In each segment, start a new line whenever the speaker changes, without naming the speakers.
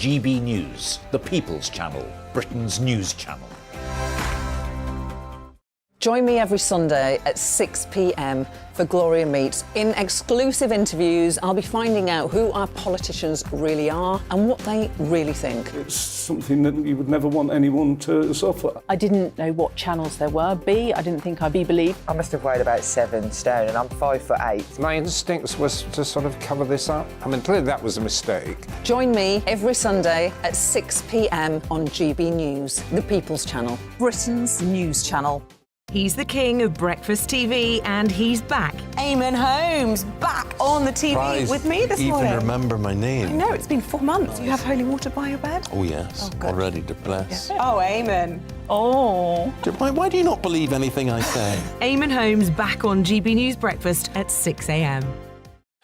GB News, the People's Channel, Britain's news channel.
Join me every Sunday at 6 p.m. for Gloria Meets. In exclusive interviews, I'll be finding out who our politicians really are and what they really think.
It's something that you would never want anyone to suffer.
I didn't know what channels there were. I didn't think I'd be believed.
I must have weighed about 7 stone and I'm 5'8".
My instincts was to sort of cover this up. I mean, clearly that was a mistake.
Join me every Sunday at 6 p.m. on GB News, the People's Channel, Britain's news channel.
He's the king of breakfast TV, and he's back.
Eamon Holmes, back on the TV with me this morning.
Even remember my name.
I know, it's been 4 months. You have holy water by your bed?
Oh, yes. Already to bless.
Yeah. Oh, Eamon.
Oh.
Why do you not believe anything I say?
Eamon Holmes back on GB News Breakfast at 6 a.m.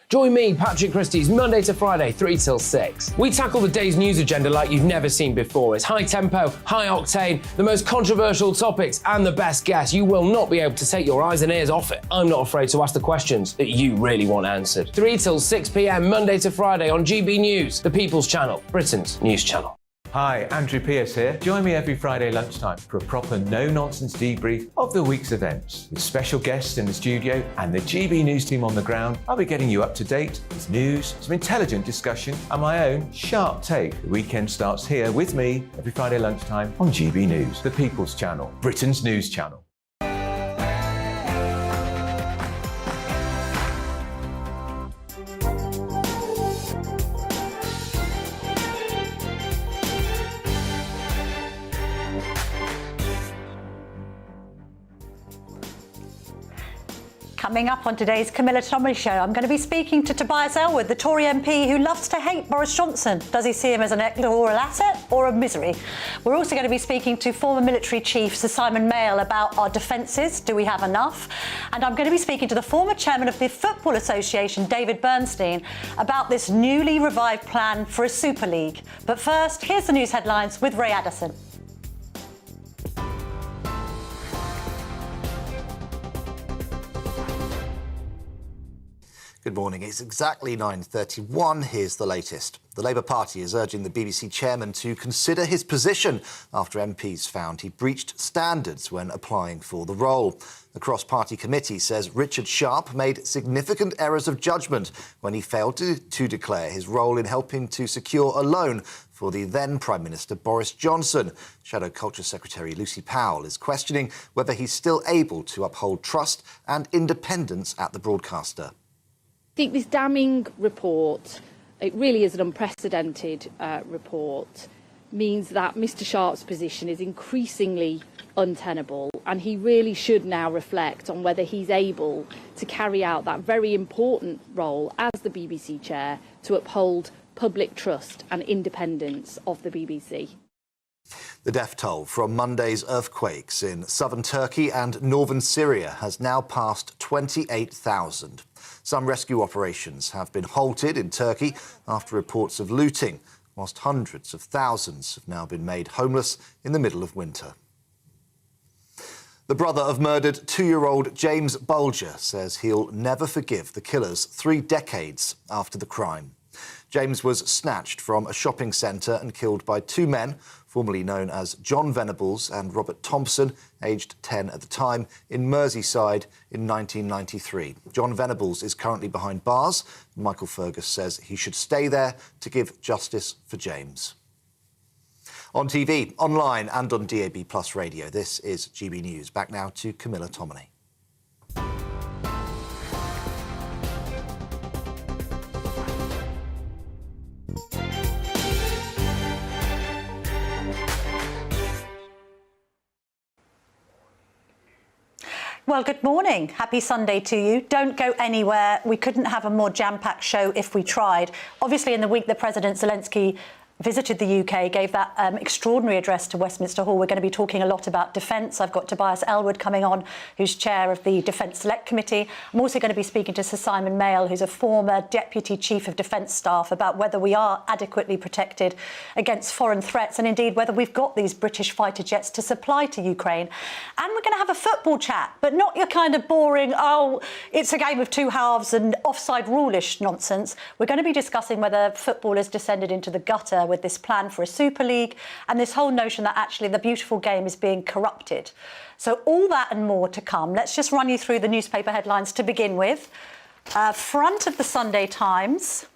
Join me, Patrick Christie's, Monday to Friday, 3 till 6. We tackle the day's news agenda like you've never seen before. It's high tempo, high octane, the most controversial topics and the best guests. You will not be able to take your eyes and ears off it. I'm not afraid to ask the questions that you really want answered. 3 till 6 p.m, Monday to Friday on GB News, the People's Channel, Britain's news channel.
Hi, Andrew Pierce here. Join me every Friday lunchtime for a proper no-nonsense debrief of the week's events. With special guests in the studio and the GB News team on the ground, I'll be getting you up to date with news, some intelligent discussion and my own sharp take. The weekend starts here with me every Friday lunchtime on GB News, the People's Channel, Britain's news channel.
Coming up on today's Camilla Tominey show, I'm going to be speaking to Tobias Ellwood, the Tory MP who loves to hate Boris Johnson. Does he see him as an electoral asset or a misery? We're also going to be speaking to former military chief Sir Simon Mayall about our defences. Do we have enough? And I'm going to be speaking to the former chairman of the Football Association, David Bernstein, about this newly revived plan for a Super League. But first, here's the news headlines with Ray Addison.
Good morning. It's exactly 9:31. Here's the latest. The Labour Party is urging the BBC chairman to consider his position after MPs found he breached standards when applying for the role. The cross-party committee says Richard Sharp made significant errors of judgment when he failed to declare his role in helping to secure a loan for the then Prime Minister Boris Johnson. Shadow Culture Secretary Lucy Powell is questioning whether he's still able to uphold trust and independence at the broadcaster.
I think this damning report, it really is an unprecedented report, means that Mr Sharp's position is increasingly untenable, and he really should now reflect on whether he's able to carry out that very important role as the BBC chair to uphold public trust and independence of the BBC.
The death toll from Monday's earthquakes in southern Turkey and northern Syria has now passed 28,000. Some rescue operations have been halted in Turkey after reports of looting, whilst hundreds of thousands have now been made homeless in the middle of winter. The brother of murdered 2-year-old James Bulger says he'll never forgive the killers 3 decades after the crime. James was snatched from a shopping centre and killed by 2 men, formerly known as John Venables and Robert Thompson, aged 10 at the time, in Merseyside in 1993. John Venables is currently behind bars. Michael Fergus says he should stay there to give justice for James. On TV, online and on DAB+ radio, this is GB News. Back now to Camilla Tominey.
Well, good morning. Happy Sunday to you. Don't go anywhere. We couldn't have a more jam-packed show if we tried. Obviously, in the week that President Zelensky visited the UK, gave that extraordinary address to Westminster Hall. We're going to be talking a lot about defence. I've got Tobias Ellwood coming on, who's chair of the Defence Select Committee. I'm also going to be speaking to Sir Simon Mayall, who's a former Deputy Chief of Defence Staff, about whether we are adequately protected against foreign threats and indeed whether we've got these British fighter jets to supply to Ukraine. And we're going to have a football chat, but not your kind of boring, oh, it's a game of two halves and offside rule-ish nonsense. We're going to be discussing whether football has descended into the gutter, with this plan for a Super League and this whole notion that actually the beautiful game is being corrupted. So all that and more to come. Let's just run you through the newspaper headlines to begin with. Front of the Sunday Times.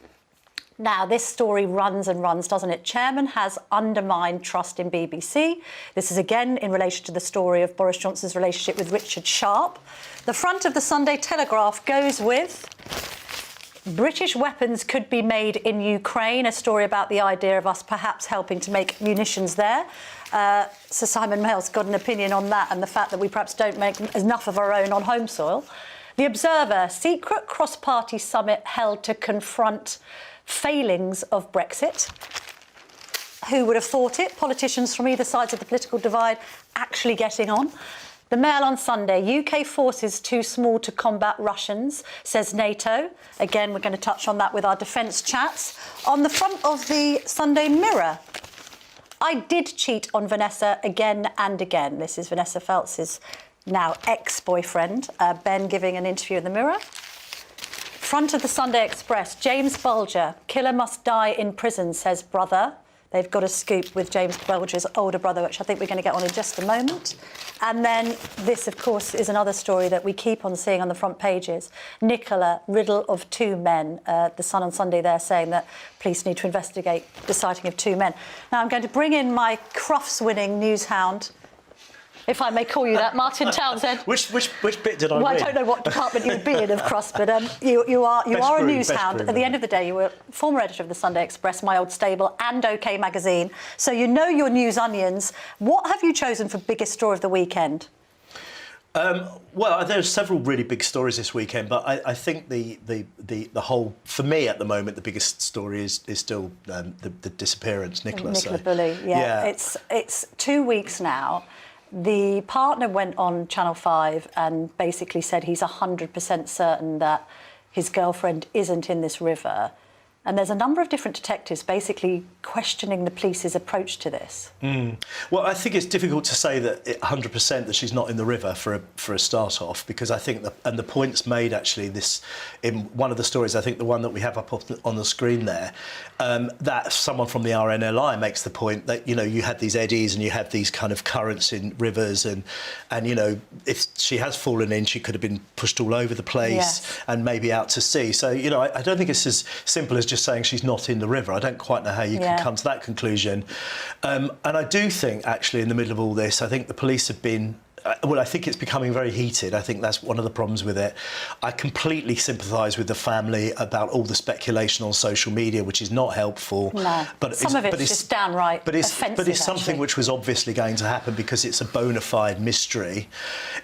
Now, this story runs and runs, doesn't it? Chairman has undermined trust in BBC. This is again in relation to the story of Boris Johnson's relationship with Richard Sharp. The front of the Sunday Telegraph goes with British weapons could be made in Ukraine, a story about the idea of us perhaps helping to make munitions there. Sir Simon Mayall's got an opinion on that and the fact that we perhaps don't make enough of our own on home soil. The Observer, secret cross-party summit held to confront failings of Brexit. Who would have thought it? Politicians from either sides of the political divide actually getting on. The Mail on Sunday, UK forces too small to combat Russians, says NATO. Again, we're going to touch on that with our defence chats. On the front of the Sunday Mirror, I did cheat on Vanessa again and again. This is Vanessa Feltz's now ex-boyfriend, Ben, giving an interview in the Mirror. Front of the Sunday Express, James Bulger, killer must die in prison, says brother. They've got a scoop with James Bulger's older brother, which I think we're going to get on in just a moment. And then this, of course, is another story that we keep on seeing on the front pages. Nicola, riddle of two men. The Sun on Sunday there saying that police need to investigate the sighting of two men. Now, I'm going to bring in my Crufts-winning news hound, if I may call you that, Martin Townsend.
Which bit did I
Well,
win?
I don't know what department you would be in, of course, but you are a news hound. At the end of the day, you were former editor of the Sunday Express, My Old Stable, and OK Magazine. So you know your news onions. What have you chosen for biggest story of the weekend?
Well, there's several really big stories this weekend, but I think the whole, for me at the moment, the biggest story is still the disappearance, Nicola.
Nicola Bulley, yeah. It's 2 weeks now. The partner went on Channel 5 and basically said he's 100% certain that his girlfriend isn't in this river. And there's a number of different detectives basically questioning the police's approach to this.
Well, I think it's difficult to say that 100% that she's not in the river for a start off, because I think and the point's made actually this in one of the stories, I think the one that we have up on the screen there, that someone from the RNLI makes the point that, you know, you had these eddies and you had these kind of currents in rivers and you know, if she has fallen in, she could have been pushed all over the place and maybe out to sea. So, you know, I don't think it's as simple as just saying she's not in the river. I don't quite know how you can come to that conclusion. And I do think, actually, in the middle of all this, I think the police have been... Well, I think it's becoming very heated. I think that's one of the problems with it. I completely sympathise with the family about all the speculation on social media, which is not helpful.
No,
but
some of it's just downright offensive.
But it's something which was obviously going to happen because it's a bona fide mystery.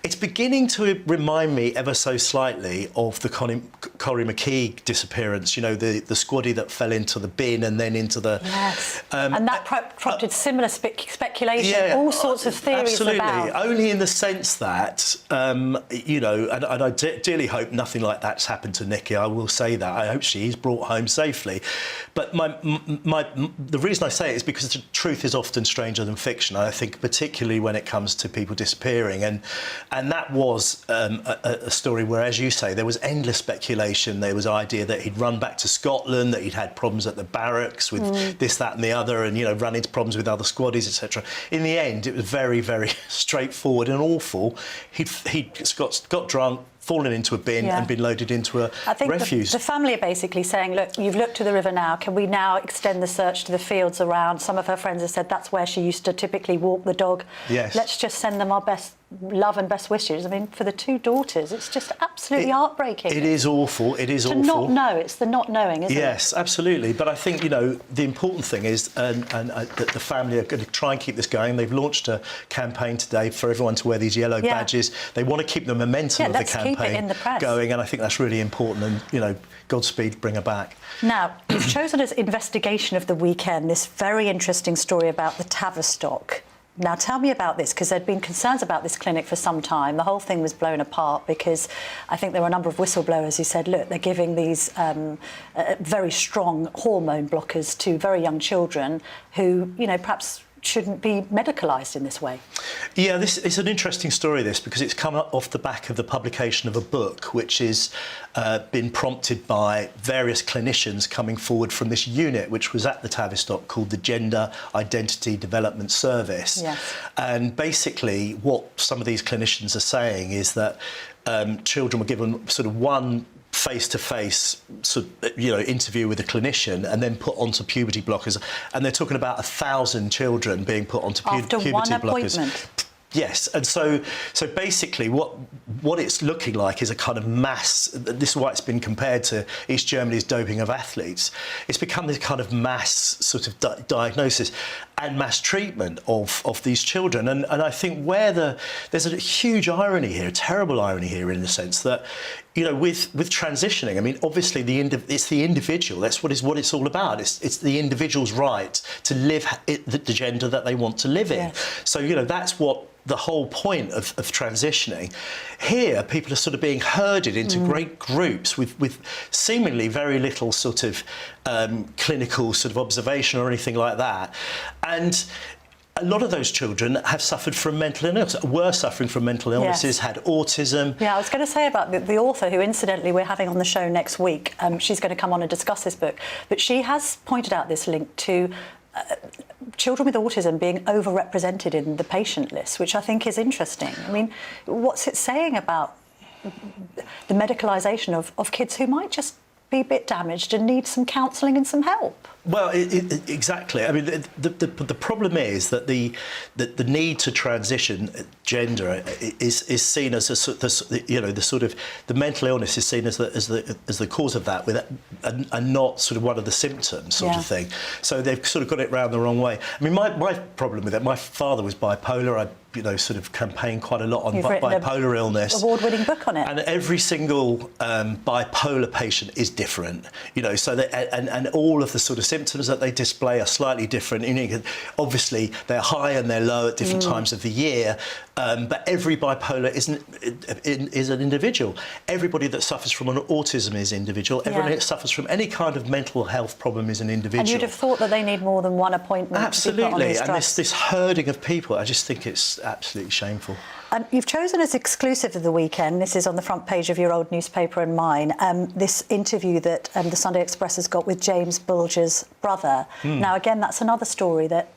It's beginning to remind me ever so slightly of the Corrie McKee disappearance, you know, the squaddy that fell into the bin and then into the...
Yes, and that prompted similar speculation, all sorts of theories about...
Only in the sense that, you know, and I dearly hope nothing like that's happened to Nikki. I will say that. I hope she's brought home safely. But the reason I say it is because the truth is often stranger than fiction. I think particularly when it comes to people disappearing. And that was a story where, as you say, there was endless speculation. There was idea that he'd run back to Scotland, that he'd had problems at the barracks with this, that and the other, and, you know, run into problems with other squaddies, etc. In the end, it was very, very straightforward and awful. He got drunk, fallen into a bin and been loaded into a refuse.
The family are basically saying, look, you've looked to the river now, can we now extend the search to the fields around? Some of her friends have said that's where she used to typically walk the dog.
Yes.
Let's just send them our best love and best wishes. I mean, for the two daughters, it's just absolutely heartbreaking.
It is awful. It is awful.
To not know, it's the not knowing, isn't it?
Yes, absolutely. But I think, you know, the important thing is that the family are going to try and keep this going. They've launched a campaign today for everyone to wear these yellow badges. They want to keep the momentum of the campaign
keep it in the press
going, and I think that's really important. And, you know, Godspeed, bring her back.
Now, you've chosen as investigation of the weekend this very interesting story about the Tavistock. Now, tell me about this, because there'd been concerns about this clinic for some time. The whole thing was blown apart because I think there were a number of whistleblowers who said, look, they're giving these very strong hormone blockers to very young children who, you know, perhaps shouldn't be medicalised in this way.
Yeah, this is an interesting story, this, because it's come off the back of the publication of a book which has been prompted by various clinicians coming forward from this unit which was at the Tavistock called the Gender Identity Development Service. Yes. And basically what some of these clinicians are saying is that children were given sort of one face-to-face interview with a clinician and then put onto puberty blockers, and they're talking about 1,000 children being put onto puberty blockers.
After one appointment?
Yes, and so basically what it's looking like is a kind of mass. This is why it's been compared to East Germany's doping of athletes. It's become this kind of mass sort of diagnosis and mass treatment of these children. And I think there's a huge irony here, a terrible irony here, in the sense that, you know, with transitioning, I mean, obviously it's the individual. That's what it's all about. It's the individual's right to live the gender that they want to live in. Yes. So, you know, that's what the whole point of transitioning. Here, people are sort of being herded into great groups with seemingly very little sort of clinical sort of observation or anything like that. And a lot of those children have suffered from mental illness, were suffering from mental illnesses, had autism.
Yeah, I was going to say about the author, who incidentally we're having on the show next week. She's going to come on and discuss this book. But she has pointed out this link to children with autism being overrepresented in the patient list, which I think is interesting. I mean, what's it saying about the medicalisation of kids who might just be a bit damaged and need some counselling and some help?
Well, exactly. I mean, the problem is that the need to transition gender is seen as the mental illness is seen as the cause of that, and not sort of one of the symptoms sort of thing. So they've sort of got it round the wrong way. I mean, my problem with it, my father was bipolar. I sort of campaigned quite a lot on bipolar illness.
Award-winning book on it.
And every single bipolar patient is different, you know. So and all of the sort of symptoms that they display are slightly different. You know, obviously they're high and they're low at different times of the year, but every bipolar is an individual. Everybody that suffers from an autism is individual. Everyone that suffers from any kind of mental health problem is an individual.
And you'd have thought that they need more than one appointment.
Absolutely,
to be put on these drugs.
And this herding of people, I just think it's absolutely shameful.
You've chosen as exclusive of the weekend, this is on the front page of your old newspaper and mine, this interview that the Sunday Express has got with James Bulger's brother. Now, again, that's another story that,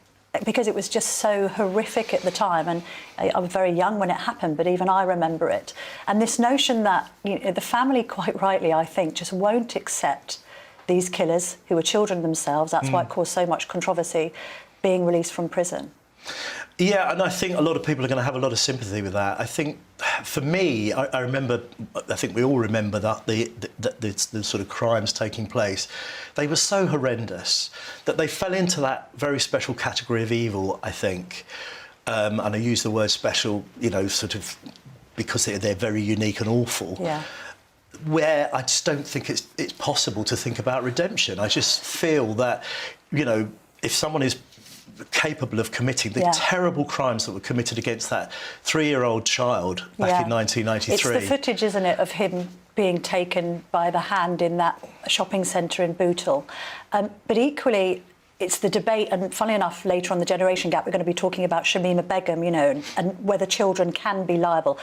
because it was just so horrific at the time, and I was very young when it happened, but even I remember it. And this notion that the family, quite rightly, I think, just won't accept these killers, who are children themselves, that's why it caused so much controversy, being released from prison.
Yeah, and I think a lot of people are going to have a lot of sympathy with that. I think, for me, I remember, I think we all remember that the sort of crimes taking place, they were so horrendous that they fell into that very special category of evil, I think. And I use the word special, you know, sort of because they're very unique and awful. Yeah. Where I just don't think it's possible to think about redemption. I just feel that, you know, if someone is capable of committing the terrible crimes that were committed against that 3-year-old child back in 1993.
It's the footage, isn't it, of him being taken by the hand in that shopping centre in Bootle. But equally, it's the debate, and funnily enough, later on the generation gap, we're going to be talking about Shamima Begum, you know, and whether children can be liable.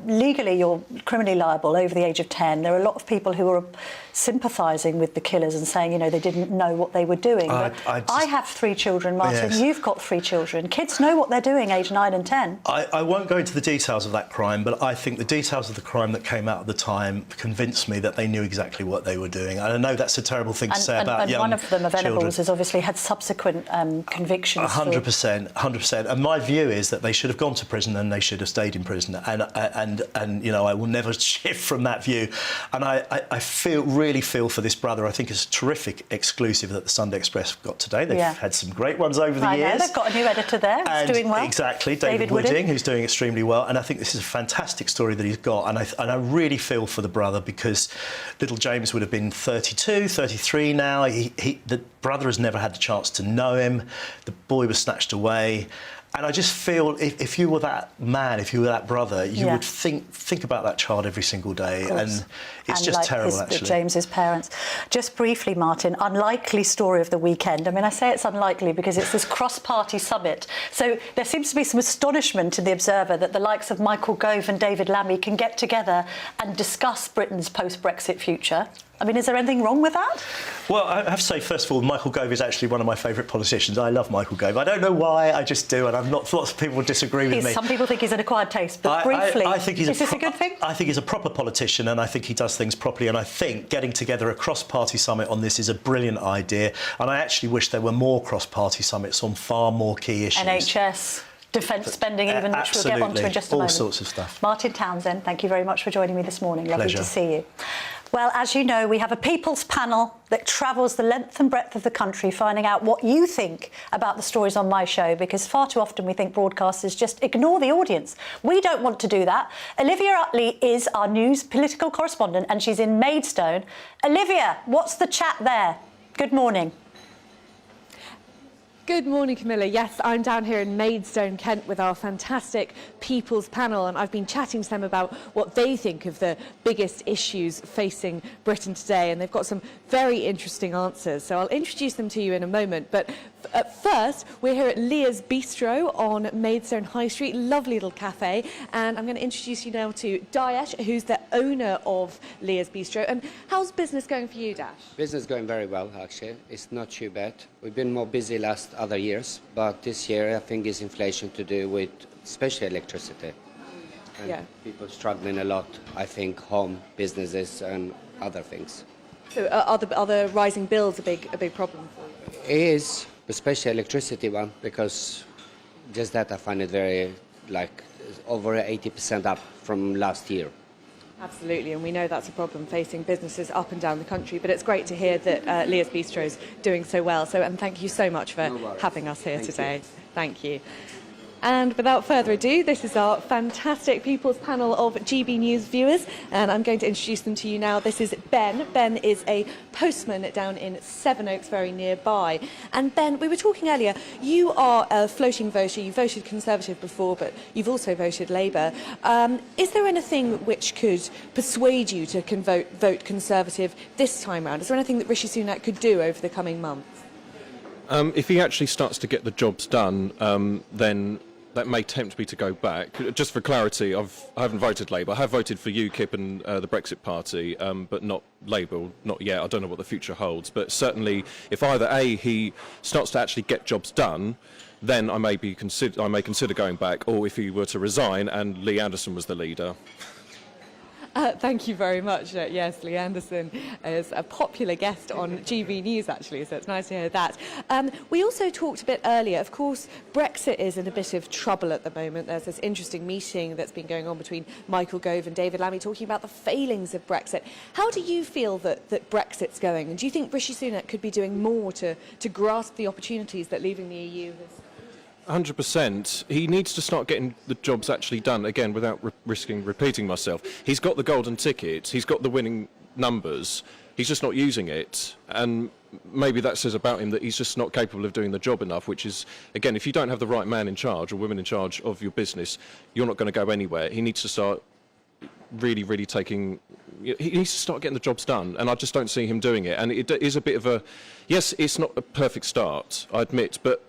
Legally, you're criminally liable over the age of 10. There are a lot of people who are sympathising with the killers and saying, you know, they didn't know what they were doing. But I have 3 children, Martin. Yes. You've got 3 children. Kids know what they're doing, age 9 and 10.
I won't go into the details of that crime, but I think the details of the crime that came out at the time convinced me that they knew exactly what they were doing. And I know that's a terrible thing to say about young children. And one of them, of Venables,
has obviously had subsequent convictions.
100%, 100%. And my view is that they should have gone to prison and they should have stayed in prison. And you know, I will never shift from that view. And I really feel for this brother. I think it's a terrific exclusive that the Sunday Express got today. They've had some great ones over the years.
I know, they've got a new editor there who's doing well.
Exactly, David Wooding, who's doing extremely well. And I think this is a fantastic story that he's got. And I really feel for the brother, because little James would have been 32, 33 now. The brother has never had the chance to know him. The boy was snatched away. And I just feel if you were that man, if you were that brother, you would think about that child every single day, and it's just terrible, actually.
James's parents. Just briefly, Martin, unlikely story of the weekend. I mean, I say it's unlikely because it's this cross-party summit. So there seems to be some astonishment in the Observer that the likes of Michael Gove and David Lammy can get together and discuss Britain's post-Brexit future. I mean, is there anything wrong with that?
Well, I have to say, first of all, Michael Gove is actually one of my favourite politicians. I love Michael Gove. I don't know why, I just do, and I'm not. Lots of people disagree with me.
Some people think he's an acquired taste, but briefly,
I think is
this a good thing?
I think he's a proper politician, and I think he does things properly, and I think getting together a cross-party summit on this is a brilliant idea, and I actually wish there were more cross-party summits on far more key issues.
NHS. Defence spending even, which we'll get onto in just a moment.
All sorts of stuff.
Martin Townsend, thank you very much for joining me this morning. Lovely
Pleasure.
to see you. Well, as you know, we have a people's panel that travels the length and breadth of the country, finding out what you think about the stories on my show, because far too often we think broadcasters just ignore the audience. We don't want to do that. Olivia Utley is our news political correspondent, and she's in Maidstone. Olivia, what's the chat there? Good morning.
Good morning, Camilla. Yes, I'm down here in Maidstone, Kent, with our fantastic People's Panel, and I've been chatting to them about what they think of the biggest issues facing Britain today, and they've got some very interesting answers. So I'll introduce them to you in a moment, but first, we're here at Leah's Bistro on Maidstone High Street, lovely little cafe, and I'm going to introduce you now to Daesh, who's the owner of Leah's Bistro. And how's business going for you, Dash?
Business going very well, actually. It's not too bad. We've been more busy last other years, but this year I think it's inflation to do with especially electricity. And people struggling a lot, I think, home, businesses and other things.
So are the rising bills a big problem for you?
It is, especially electricity one, because just that I find it very, like, over 80% up from last year.
Absolutely, and we know that's a problem facing businesses up and down the country, but it's great to hear that Leah's Bistro is doing so well. And thank you so much for having us here today. Thank you. And without further ado, this is our fantastic People's Panel of GB News viewers, and I'm going to introduce them to you now. This is Ben. Ben is a postman down in Sevenoaks, very nearby. And Ben, we were talking earlier, you are a floating voter. You voted Conservative before, but you've also voted Labour. Is there anything which could persuade you to vote Conservative this time round? Is there anything that Rishi Sunak could do over the coming months?
If he actually starts to get the jobs done, then that may tempt me to go back. Just for clarity, I haven't voted Labour. I have voted for UKIP and the Brexit Party, but not Labour, not yet. I don't know what the future holds. But certainly, if either A, he starts to actually get jobs done, then I may consider going back, or if he were to resign and Lee Anderson was the leader.
Thank you very much. Yes, Lee Anderson is a popular guest on GB News, actually, so it's nice to hear that. We also talked a bit earlier, of course, Brexit is in a bit of trouble at the moment. There's this interesting meeting that's been going on between Michael Gove and David Lammy talking about the failings of Brexit. How do you feel that Brexit's going? And do you think Rishi Sunak could be doing more to grasp the opportunities that leaving the EU has?
100%. He needs to start getting the jobs actually done, again, without risking repeating myself. He's got the golden ticket, he's got the winning numbers, he's just not using it. And maybe that says about him that he's just not capable of doing the job enough, which is, again, if you don't have the right man in charge or women in charge of your business, you're not going to go anywhere. He needs to start really taking... He needs to start getting the jobs done, and I just don't see him doing it. And it is a bit of a... Yes, it's not a perfect start, I admit, but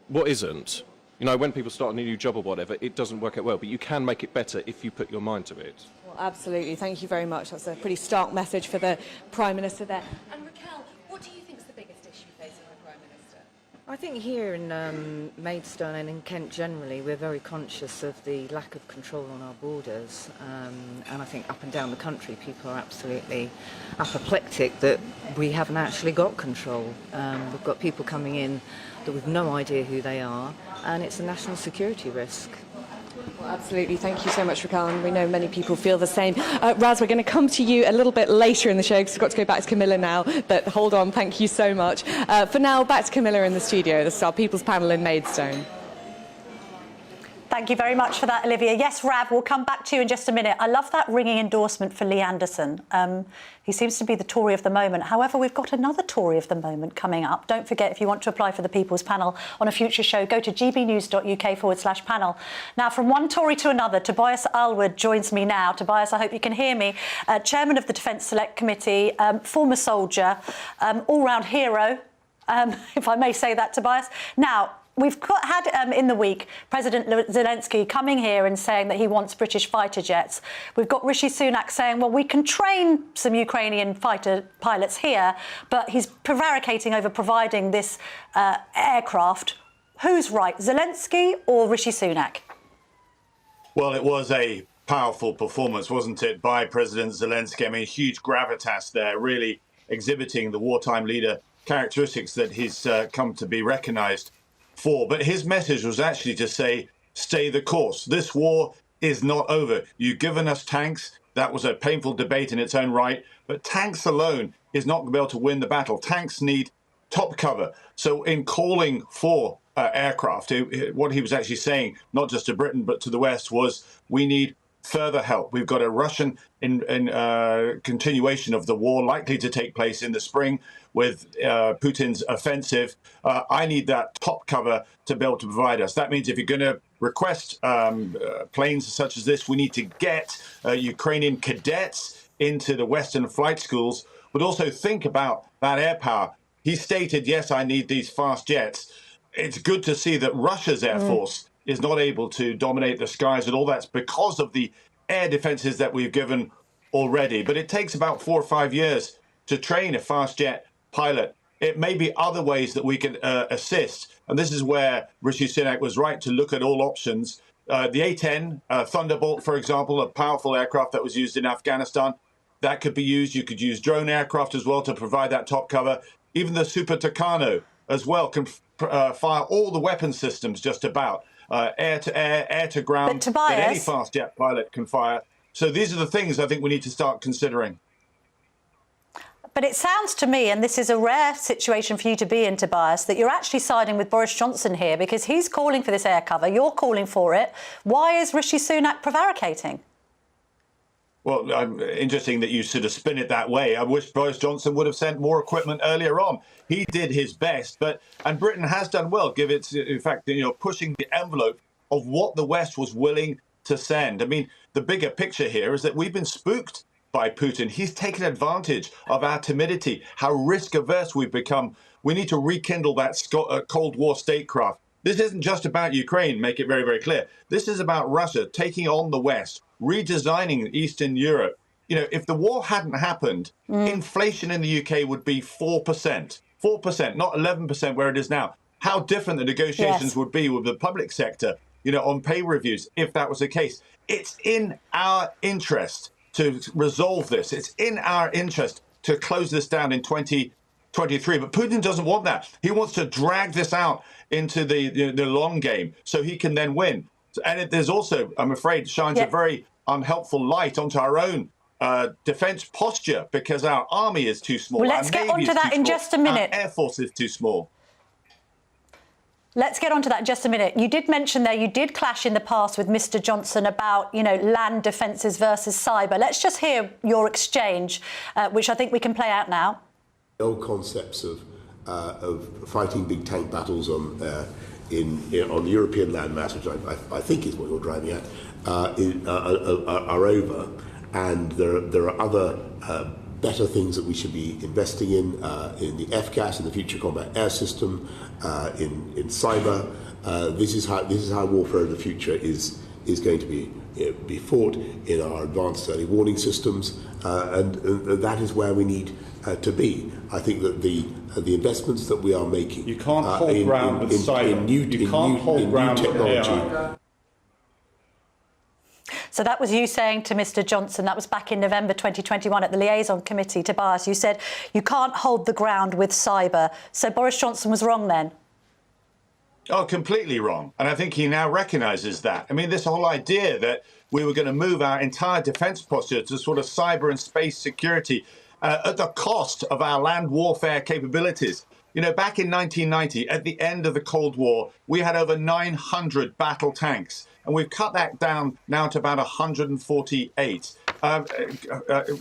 what isn't? You know, when people start a new job or whatever, it doesn't work out well, but you can make it better if you put your mind to it.
Well, absolutely. Thank you very much. That's a pretty stark message for the Prime Minister there. And Raquel, what do you think is the biggest issue facing the Prime Minister?
I think here in Maidstone and in Kent generally, we're very conscious of the lack of control on our borders. And I think up and down the country, people are absolutely apoplectic that we haven't actually got control. We've got people coming in that we've no idea who they are, and it's a national security risk.
Well, absolutely. Thank you so much, Raquel, and we know many people feel the same. Raz, we're going to come to you a little bit later in the show because we've got to go back to Camilla now, but hold on, thank you so much. For now, back to Camilla in the studio. This is our People's Panel in Maidstone.
Thank you very much for that, Olivia. Yes, Rav, we'll come back to you in just a minute. I love that ringing endorsement for Lee Anderson. He seems to be the Tory of the moment. However, we've got another Tory of the moment coming up. Don't forget, if you want to apply for the People's Panel on a future show, go to gbnews.uk/panel. Now, from one Tory to another, Tobias Ellwood joins me now. Tobias, I hope you can hear me. Chairman of the Defence Select Committee, former soldier, all-round hero, if I may say that, Tobias. Now, we've had in the week President Zelensky coming here and saying that he wants British fighter jets. We've got Rishi Sunak saying, well, we can train some Ukrainian fighter pilots here, but he's prevaricating over providing this aircraft. Who's right, Zelensky or Rishi Sunak?
Well, it was a powerful performance, wasn't it, by President Zelensky? I mean, huge gravitas there, really exhibiting the wartime leader characteristics that he's come to be recognised for. But his message was actually to say, stay the course. This war is not over. You've given us tanks. That was a painful debate in its own right. But tanks alone is not going to be able to win the battle. Tanks need top cover. So in calling for aircraft, what he was actually saying, not just to Britain, but to the West, was we need further help. We've got a Russian continuation of the war likely to take place in the spring with Putin's offensive. I need that top cover to be able to provide us. That means if you're going to request planes such as this, we need to get Ukrainian cadets into the Western flight schools, but also think about that air power. He stated, yes, I need these fast jets. It's good to see that Russia's Air Force is not able to dominate the skies and all. That's because of the air defenses that we've given already. But it takes about 4 or 5 years to train a fast jet pilot. It may be other ways that we can assist. And this is where Rishi Sunak was right to look at all options. The A-10 Thunderbolt, for example, a powerful aircraft that was used in Afghanistan, that could be used. You could use drone aircraft as well to provide that top cover. Even the Super Tucano as well can fire all the weapon systems just about. Air to air, air to ground, that any fast jet pilot can fire. So these are the things I think we need to start considering.
But it sounds to me, and this is a rare situation for you to be in, Tobias, that you're actually siding with Boris Johnson here because he's calling for this air cover, you're calling for it. Why is Rishi Sunak prevaricating?
Well, interesting that you sort of spin it that way. I wish Boris Johnson would have sent more equipment earlier on. He did his best, and Britain has done well, in fact, pushing the envelope of what the West was willing to send. I mean, the bigger picture here is that we've been spooked by Putin. He's taken advantage of our timidity, how risk-averse we've become. We need to rekindle that Cold War statecraft. This isn't just about Ukraine, make it very, very clear. This is about Russia taking on the West, redesigning Eastern Europe. If the war hadn't happened, inflation in the UK would be 4%. 4%, not 11% where it is now. How different the negotiations would be with the public sector, on pay reviews, if that was the case. It's in our interest to resolve this. It's in our interest to close this down in 2023. But Putin doesn't want that. He wants to drag this out into the long game so he can then win. And there's also, I'm afraid, shines a very unhelpful light onto our own defence posture because our army is too small.
Well, let's get onto that in just a minute.
Our air force is too small.
Let's get onto that in just a minute. You did mention there, you did clash in the past with Mr. Johnson about, land defences versus cyber. Let's just hear your exchange, which I think we can play out now.
The old concepts of fighting big tank battles on the European landmass, which I think is what you're driving at, are over, and there are other better things that we should be investing in the FCAS, in the Future Combat Air System, in cyber. This is how warfare of the future is going to be fought in our advanced early warning systems, and that is where we need to be. I think that the investments that we are making,
you can't hold ground with cyber.
In new technology.
So that was you saying to Mr. Johnson, that was back in November 2021 at the Liaison Committee, Tobias. You said you can't hold the ground with cyber. So Boris Johnson was wrong then?
Oh, completely wrong. And I think he now recognises that. I mean, this whole idea that we were going to move our entire defence posture to sort of cyber and space security at the cost of our land warfare capabilities. You know, back in 1990, at the end of the Cold War, we had over 900 battle tanks, and we've cut that down now to about 148.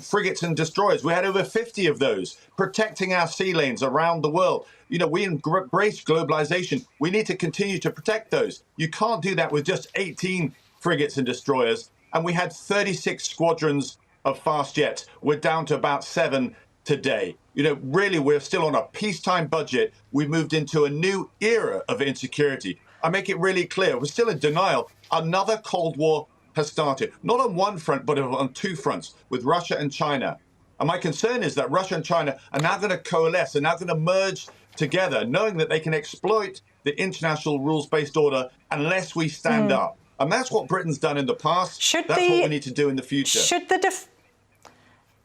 Frigates and destroyers, we had over 50 of those, protecting our sea lanes around the world. You know, we embrace globalization. We need to continue to protect those. You can't do that with just 18 frigates and destroyers. And we had 36 squadrons of fast jets. We're down to about 7 today. You know, really, we're still on a peacetime budget. We've moved into a new era of insecurity. I make it really clear, we're still in denial. Another Cold War has started, not on one front, but on two fronts, with Russia and China. And my concern is that Russia and China are now going to coalesce, are now going to merge together, knowing that they can exploit the international rules-based order unless we stand up. And that's what Britain's done in the past. That's what we need to do in the future.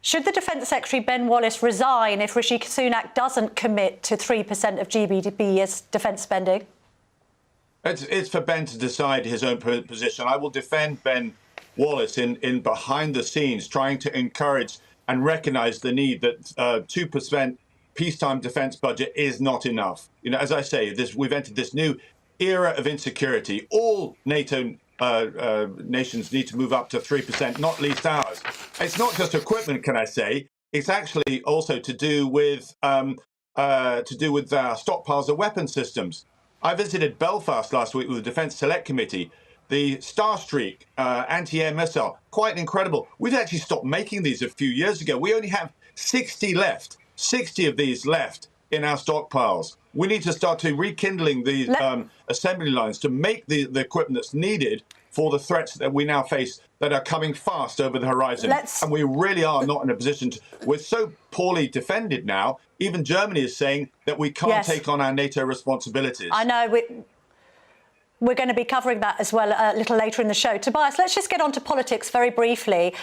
Should the Defence Secretary Ben Wallace resign if Rishi Sunak doesn't commit to 3% of GDP as defence spending?
It's for Ben to decide his own position. I will defend Ben Wallace in behind the scenes, trying to encourage and recognise the need that 2% peacetime defence budget is not enough. You know, as I say, we've entered this new era of insecurity. All NATO nations need to move up to 3%, not least ours. It's not just equipment, can I say? It's actually also to do with stockpiles of weapon systems. I visited Belfast last week with the Defence Select Committee. The Starstreak anti-air missile, quite incredible. We've actually stopped making these a few years ago. We only have 60 left, 60 of these left in our stockpiles. We need to start to rekindling the assembly lines to make the equipment that's needed for the threats that we now face that are coming fast over the horizon. And we really are not in a position we're so poorly defended now. Even Germany is saying that we can't take on our NATO responsibilities.
I know. We're going to be covering that as well a little later in the show. Tobias, let's just get on to politics very briefly.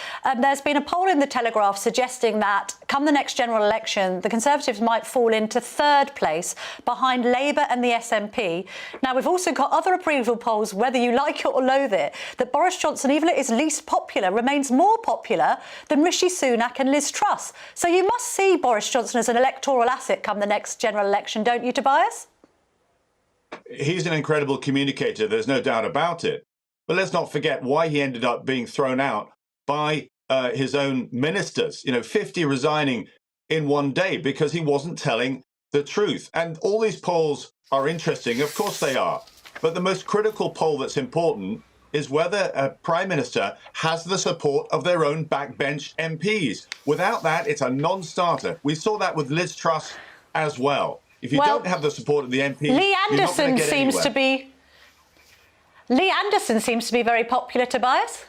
There's been a poll in the Telegraph suggesting that come the next general election, the Conservatives might fall into third place behind Labour and the SNP. Now, we've also got other approval polls, whether you like it or loathe it, that Boris Johnson, even at his least popular, remains more popular than Rishi Sunak and Liz Truss. So you must see Boris Johnson as an electoral asset come the next general election, don't you, Tobias?
He's an incredible communicator, there's no doubt about it. But let's not forget why he ended up being thrown out by his own ministers. You know, 50 resigning in one day because he wasn't telling the truth. And all these polls are interesting, of course they are. But the most critical poll that's important is whether a Prime Minister has the support of their own backbench MPs. Without that, it's a non-starter. We saw that with Liz Truss as well. If you don't have the support of the MP,
Lee Anderson seems to be very popular, Tobias.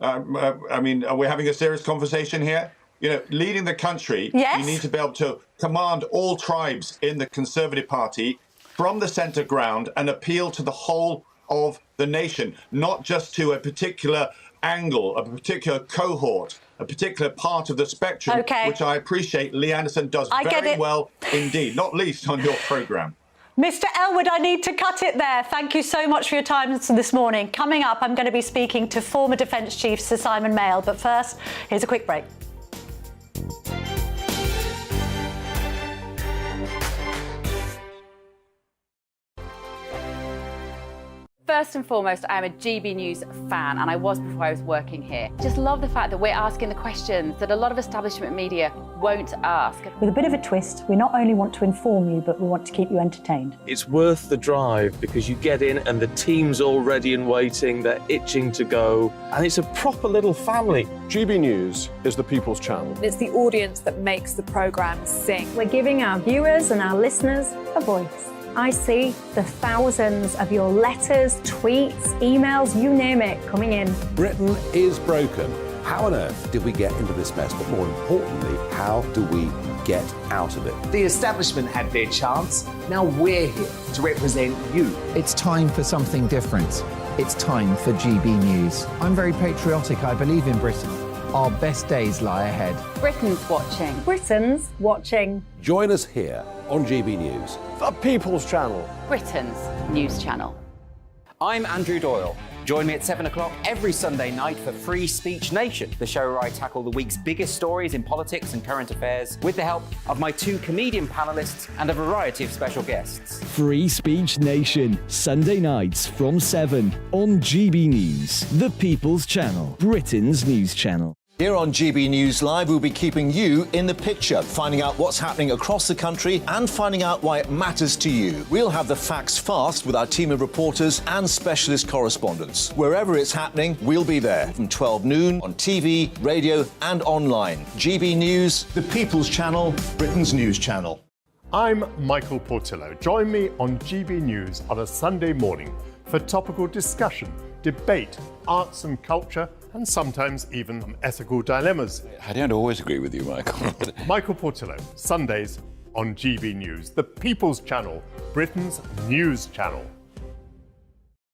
I mean, are we having a serious conversation here? You know, leading the country, you need to be able to command all tribes in the Conservative Party from the centre ground and appeal to the whole of the nation, not just to a particular angle, a particular cohort, a particular part of the spectrum, which I appreciate Lee Anderson does very well indeed, not least on your programme.
Mr. Ellwood, I need to cut it there. Thank you so much for your time this morning. Coming up, I'm going to be speaking to former Defence Chief Sir Simon Mayall. But first, here's a quick break.
First and foremost, I am a GB News fan, and I was before I was working here. Just love the fact that we're asking the questions that a lot of establishment media won't ask.
With a bit of a twist, we not only want to inform you, but we want to keep you entertained.
It's worth the drive because you get in and the team's all ready and waiting, they're itching to go, and it's a proper little family.
GB News is the people's channel.
It's the audience that makes the programme sing. We're giving our viewers and our listeners a voice. I see the thousands of your letters, tweets, emails, you name it, coming in.
Britain is broken. How on earth did we get into this mess? But more importantly, how do we get out of it?
The establishment had their chance. Now we're here to represent you.
It's time for something different. It's time for GB News. I'm very patriotic. I believe in Britain. Our best days lie ahead.
Britain's watching.
Britain's watching.
Join us here on GB News.
The People's Channel.
Britain's news channel.
I'm Andrew Doyle.
Join me at 7 o'clock every Sunday night for Free Speech Nation, the show where I tackle the week's biggest stories in politics and current affairs with the help of my 2 comedian panellists and a variety of special guests.
Free Speech Nation, Sunday nights from 7 on GB News, the People's Channel, Britain's news channel.
Here on GB News Live, we'll be keeping you in the picture, finding out what's happening across the country and finding out why it matters to you. We'll have the facts fast with our team of reporters and specialist correspondents. Wherever it's happening, we'll be there from 12 noon on TV, radio and online. GB News, the People's Channel, Britain's news channel.
I'm Michael Portillo. Join me on GB News on a Sunday morning for topical discussion, debate, arts and culture, and sometimes even ethical dilemmas.
I don't always agree with you, Michael.
Michael Portillo, Sundays on GB News, the People's Channel, Britain's news channel.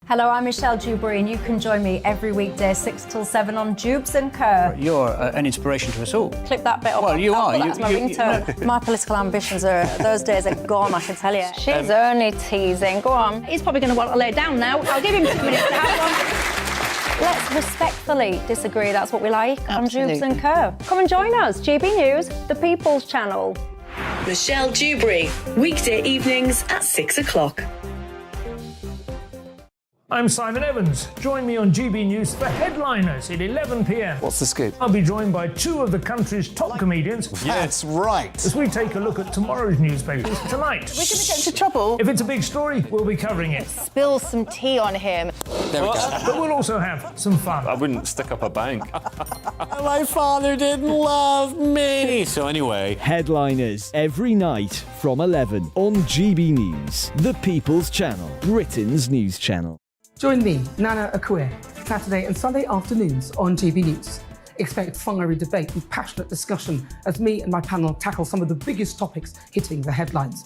Hello, I'm Michelle Dewberry, and you can join me every weekday 6 till 7 on Jubes and Kerr.
You're an inspiration to us all.
Clip that bit off.
Well, you are.
That's my ringtone. My political ambitions those days are gone, I can tell you. She's only teasing. Go on. He's probably going to want to lay down now. I'll give him 2 minutes to have one. Let's respectfully disagree. That's what we like on Jubes and Kerr. Come and join us. GB News, the People's Channel.
Michelle Dewberry, weekday evenings at 6 o'clock.
I'm Simon Evans. Join me on GB News for Headliners at 11 p.m.
What's the scoop?
I'll be joined by 2 of the country's top comedians.
That's right.
As we take a look at tomorrow's newspapers tonight.
We're going to get into trouble.
If it's a big story, we'll be covering it.
Spill some tea on him.
There we go.
But we'll also have some fun.
I wouldn't stick up a bank.
My father didn't love me.
So anyway.
Headliners every night from 11 on GB News, the People's Channel, Britain's news channel.
Join me, Nana Akue, Saturday and Sunday afternoons on GB News. Expect fiery debate and passionate discussion as me and my panel tackle some of the biggest topics hitting the headlines.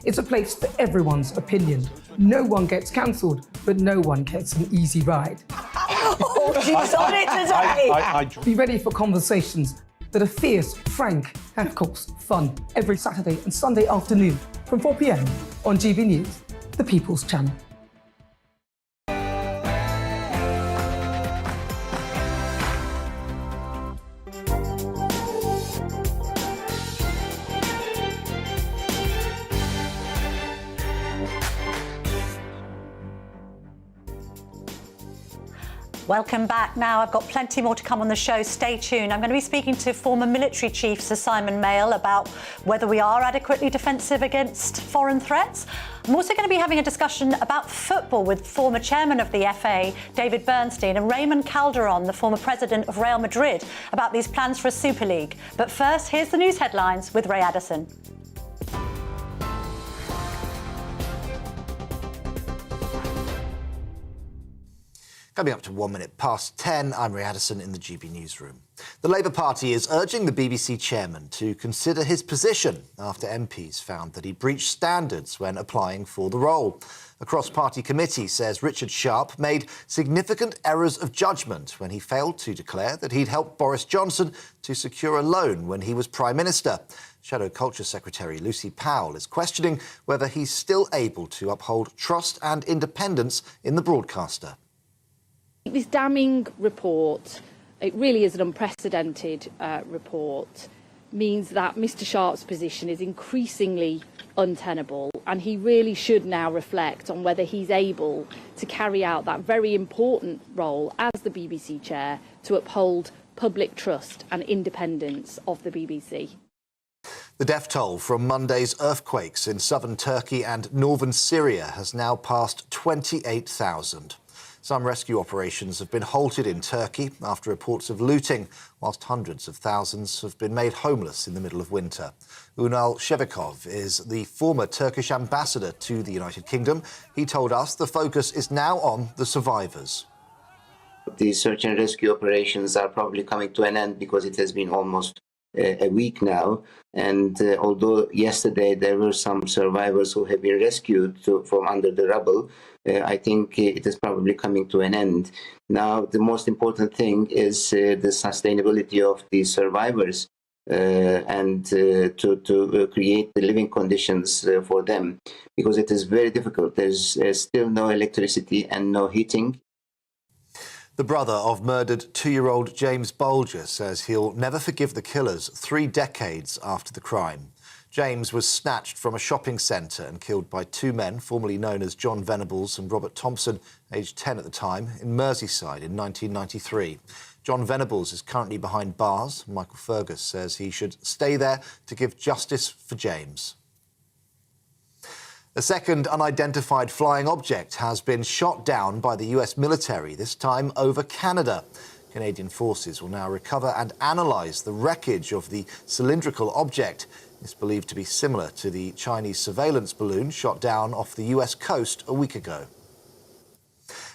It's a place for everyone's opinion. No one gets cancelled, but no one gets an easy ride.
Oh, she's on it today!
Be ready for conversations that are fierce, frank, and of course, fun. Every Saturday and Sunday afternoon from 4 p.m. on GB News, the People's Channel.
Welcome back. Now, I've got plenty more to come on the show. Stay tuned. I'm going to be speaking to former military chief Sir Simon Mayall about whether we are adequately defensive against foreign threats. I'm also going to be having a discussion about football with former chairman of the FA, David Bernstein, and Raymond Calderon, the former president of Real Madrid, about these plans for a Super League. But first, here's the news headlines with Ray Addison.
Coming up to 1 minute past 10, I'm Ray Addison in the GB newsroom. The Labour Party is urging the BBC chairman to consider his position after MPs found that he breached standards when applying for the role. A cross-party committee says Richard Sharp made significant errors of judgment when he failed to declare that he'd helped Boris Johnson to secure a loan when he was Prime Minister. Shadow Culture Secretary Lucy Powell is questioning whether he's still able to uphold trust and independence in the broadcaster.
This damning report, it really is an unprecedented report, means that Mr Sharp's position is increasingly untenable, and he really should now reflect on whether he's able to carry out that very important role as the BBC chair to uphold public trust and independence of the BBC.
The death toll from Monday's earthquakes in southern Turkey and northern Syria has now passed 28,000. Some rescue operations have been halted in Turkey after reports of looting, whilst hundreds of thousands have been made homeless in the middle of winter. Unal Shevikov is the former Turkish ambassador to the United Kingdom. He told us the focus is now on the survivors.
The search and rescue operations are probably coming to an end because it has been almost a week now. And although yesterday there were some survivors who have been rescued from under the rubble, I think it is probably coming to an end. Now, the most important thing is the sustainability of the survivors and to create the living conditions for them, because it is very difficult. There's still no electricity and no heating.
The brother of murdered 2-year-old James Bolger says he'll never forgive the killers 3 decades after the crime. James was snatched from a shopping centre and killed by 2 men, formerly known as John Venables and Robert Thompson, aged 10 at the time, in Merseyside in 1993. John Venables is currently behind bars. Michael Fergus says he should stay there to give justice for James. A second unidentified flying object has been shot down by the US military, this time over Canada. Canadian forces will now recover and analyse the wreckage of the cylindrical object. It's believed to be similar to the Chinese surveillance balloon shot down off the US coast a week ago.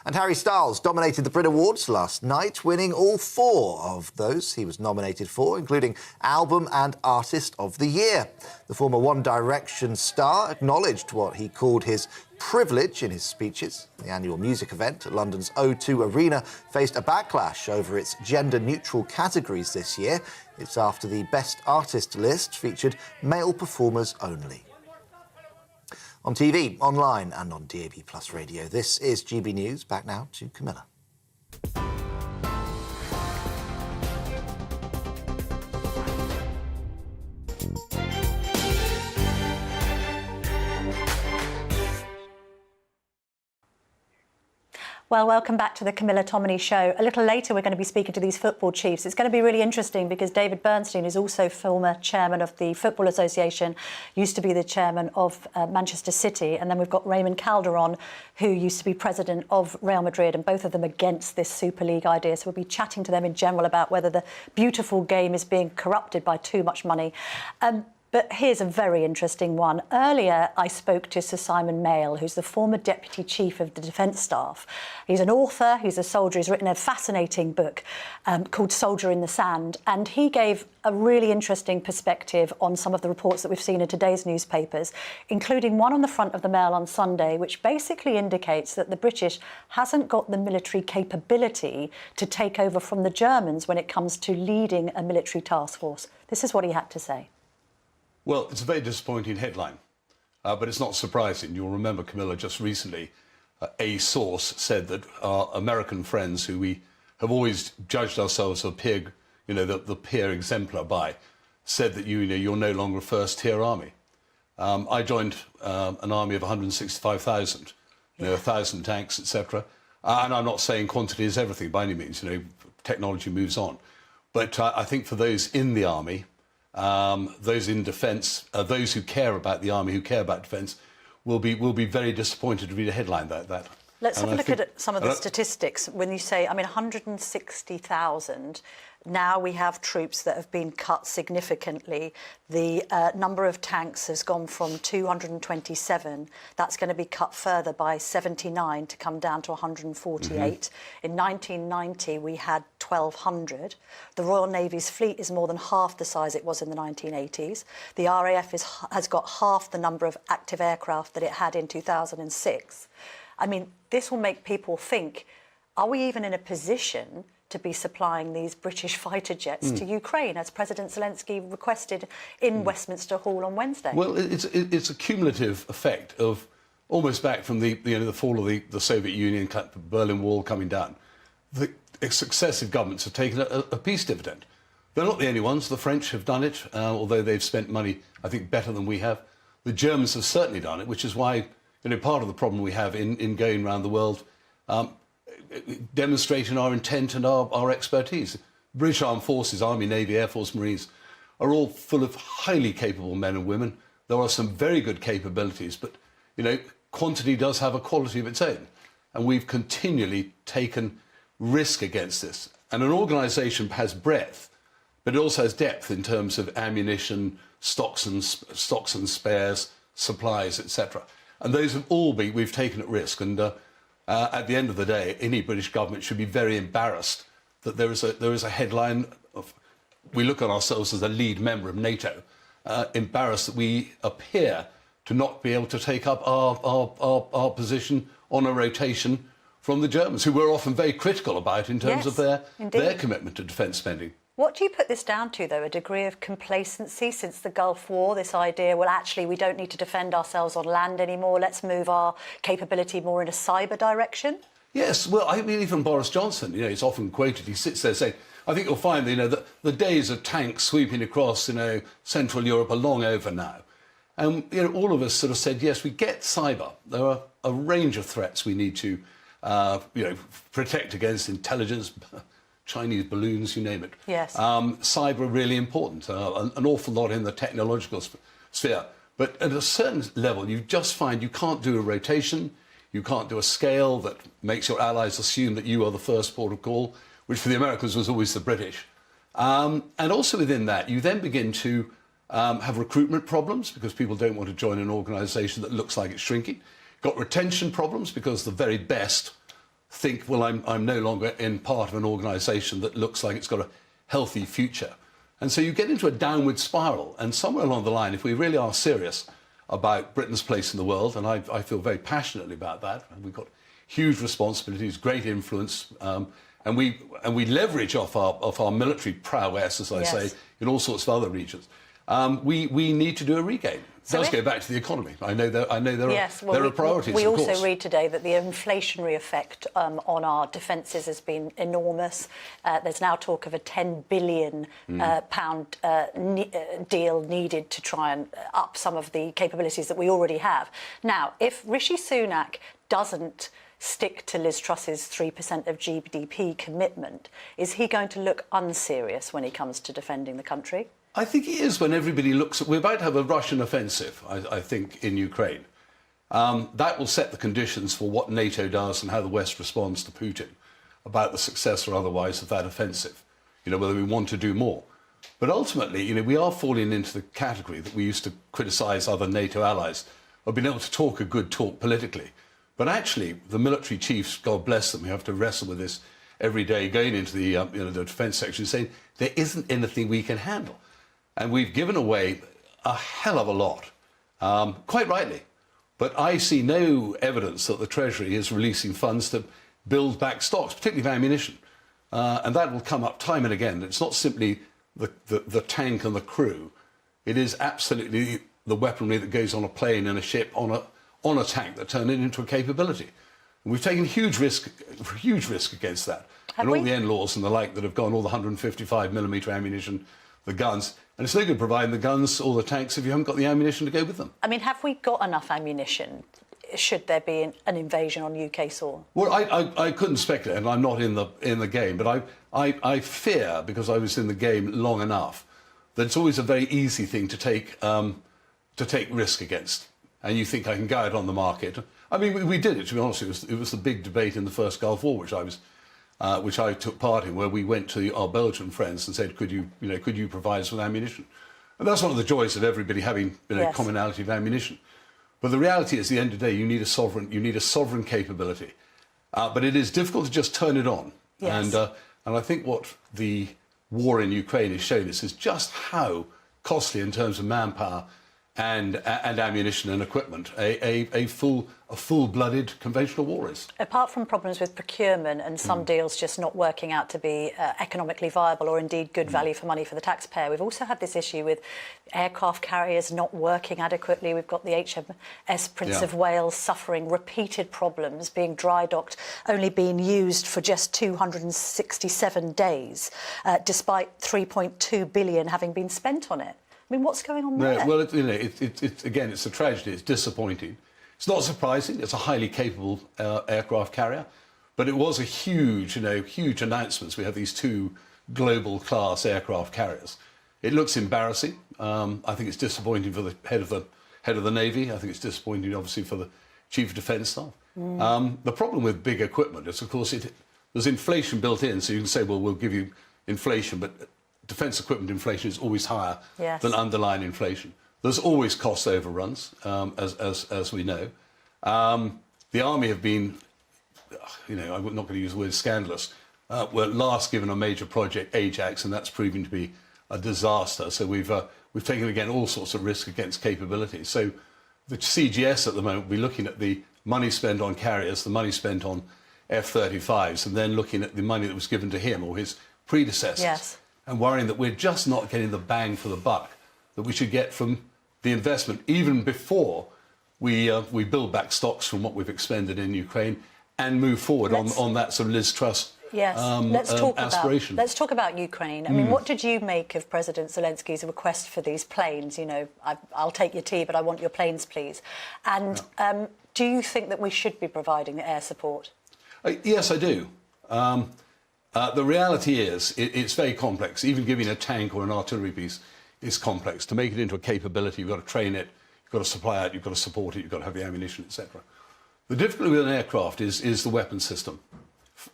And Harry Styles dominated the Brit Awards last night, winning all 4 of those he was nominated for, including Album and Artist of the Year. The former One Direction star acknowledged what he called his privilege in his speeches. The annual music event at London's O2 Arena faced a backlash over its gender-neutral categories this year. It's after the Best Artist list featured male performers only. On TV, online and on DAB+ radio, this is GB News. Back now to Camilla.
Well, welcome back to the Camilla Tominey Show. A little later, we're going to be speaking to these football chiefs. It's going to be really interesting because David Bernstein is also former chairman of the Football Association, used to be the chairman of Manchester City. And then we've got Raymond Calderon, who used to be president of Real Madrid, and both of them against this Super League idea. So we'll be chatting to them in general about whether the beautiful game is being corrupted by too much money. But here's a very interesting one. Earlier, I spoke to Sir Simon Mayall, who's the former Deputy Chief of the Defence Staff. He's an author, he's a soldier, he's written a fascinating book called Soldier in the Sand, and he gave a really interesting perspective on some of the reports that we've seen in today's newspapers, including one on the front of the Mail on Sunday, which basically indicates that the British hasn't got the military capability to take over from the Germans when it comes to leading a military task force. This is what he had to say.
Well, it's a very disappointing headline, but it's not surprising. You'll remember, Camilla, just recently, a source said that our American friends, who we have always judged ourselves as peer, the peer exemplar by, said that you're no longer a first-tier army. I joined an army of 165,000, 1,000 tanks, etc. And I'm not saying quantity is everything by any means. Technology moves on, but I think for those in the army. Those in defence, those who care about the army, who care about defence, will be very disappointed to read a headline like that.
Let's have a look at some of the statistics. When you say, 160,000, now we have troops that have been cut significantly. The number of tanks has gone from 227. That's going to be cut further by 79 to come down to 148. In 1990, we had 1,200. The Royal Navy's fleet is more than half the size it was in the 1980s. The RAF has got half the number of active aircraft that it had in 2006. This will make people think, are we even in a position to be supplying these British fighter jets to Ukraine, as President Zelensky requested in Westminster Hall on Wednesday?
Well, it's a cumulative effect of almost back from the fall of the Soviet Union, the Berlin Wall coming down. The successive governments have taken a peace dividend. They're not the only ones. The French have done it, although they've spent money, I think, better than we have. The Germans have certainly done it, which is why part of the problem we have in going around the world, demonstrating our intent and our expertise. British Armed Forces, Army, Navy, Air Force, Marines, are all full of highly capable men and women. There are some very good capabilities, but, quantity does have a quality of its own. And we've continually taken risk against this. And an organisation has breadth, but it also has depth in terms of ammunition, stocks and spares, supplies, etc. And those have all we've taken at risk. And at the end of the day, any British government should be very embarrassed that there is a headline of, we look at ourselves as a lead member of NATO, embarrassed that we appear to not be able to take up our position on a rotation from the Germans, who we're often very critical about in terms of their commitment to defence spending.
What do you put this down to, though? A degree of complacency since the Gulf War? This idea, well, actually, we don't need to defend ourselves on land anymore. Let's move our capability more in a cyber direction?
Yes, well, I mean, even Boris Johnson, it's often quoted, he sits there saying, I think you'll find, that the days of tanks sweeping across, Central Europe are long over now. And, all of us sort of said, yes, we get cyber. There are a range of threats we need to, protect against: intelligence, Chinese balloons, you name it.
Yes.
Cyber are really important, an awful lot in the technological sphere. But at a certain level, you just find you can't do a rotation, you can't do a scale that makes your allies assume that you are the first port of call, which for the Americans was always the British. And also within that, you then begin to have recruitment problems because people don't want to join an organisation that looks like it's shrinking. Got retention problems because the very best think, well, I'm no longer in part of an organisation that looks like it's got a healthy future. And so you get into a downward spiral. And somewhere along the line, if we really are serious about Britain's place in the world, and I feel very passionately about that, and we've got huge responsibilities, great influence, and we leverage off our military prowess, as I say, in all sorts of other regions. We need to do a regain. It does go back to the economy. I know there are priorities.
We also read today that the inflationary effect on our defences has been enormous. There's now talk of a £10 billion deal needed to try and up some of the capabilities that we already have. Now, if Rishi Sunak doesn't stick to Liz Truss's 3% of GDP commitment, is he going to look unserious when he comes to defending the country?
I think he is when everybody looks at... We're about to have a Russian offensive, I think, in Ukraine. That will set the conditions for what NATO does and how the West responds to Putin about the success or otherwise of that offensive, whether we want to do more. But ultimately, we are falling into the category that we used to criticise other NATO allies of being able to talk a good talk politically. But actually, the military chiefs, God bless them, who have to wrestle with this every day, going into the, the defence section, saying there isn't anything we can handle. And we've given away a hell of a lot, quite rightly. But I see no evidence that the Treasury is releasing funds to build back stocks, particularly of ammunition. And that will come up time and again. It's not simply the tank and the crew. It is absolutely the weaponry that goes on a plane and a ship on a tank that turn it into a capability. And we've taken huge risk against that. And all the NLAWs and the like that have gone, all the 155mm ammunition, the guns. And it's no good providing the guns or the tanks if you haven't got the ammunition to go with them.
I mean, have we got enough ammunition, should there be an invasion on UK soil?
Well, I couldn't speculate, and I'm not in the game, but I fear, because I was in the game long enough, that it's always a very easy thing to take risk against. And you think I can go out on the market. I mean, we did it, to be honest. It was the big debate in the first Gulf War, which I took part in, where we went to our Belgian friends and said, could you provide us with ammunition? And that's one of the joys of everybody having commonality of ammunition. But the reality is, at the end of the day, you need a sovereign capability. But it is difficult to just turn it on.
Yes.
And I think what the war in Ukraine has shown us is just how costly in terms of manpower and ammunition and equipment a full-blooded conventional war is.
Apart from problems with procurement and some deals just not working out to be economically viable or indeed good value for money for the taxpayer, we've also had this issue with aircraft carriers not working adequately. We've got the HMS Prince of Wales suffering repeated problems, being dry docked, only being used for just 267 days, despite £3.2 billion having been spent on it. I mean, what's going on there?
Well, again, it's a tragedy. It's disappointing. It's not surprising. It's a highly capable aircraft carrier, but it was a huge announcements. We have these two global-class aircraft carriers. It looks embarrassing. I think it's disappointing for the head of the Navy. I think it's disappointing, obviously, for the Chief of Defence Staff. The problem with big equipment is, of course, there's inflation built in. So you can say, well, we'll give you inflation, but defence equipment inflation is always higher than underlying inflation. There's always cost overruns, as we know. The Army have been, I'm not going to use the word scandalous, were last given a major project, Ajax, and that's proving to be a disaster. So we've taken, again, all sorts of risk against capabilities. So the CGS at the moment, we're looking at the money spent on carriers, the money spent on F-35s, and then looking at the money that was given to him or his predecessors, and worrying that we're just not getting the bang for the buck that we should get from the investment, even before we build back stocks from what we've expended in Ukraine, and move forward on that sort of Liz Truss
Yes, let's
aspiration.
Talk about Ukraine. I mean, what did you make of President Zelensky's request for these planes? You know, I'll take your tea, but I want your planes, please. And do you think that we should be providing air support?
Yes, I do. The reality is it's very complex. Even giving a tank or an artillery piece is complex. To make it into a capability, you've got to train it, you've got to supply it, you've got to support it, you've got to have the ammunition, etc. The difficulty with an aircraft is the weapon system.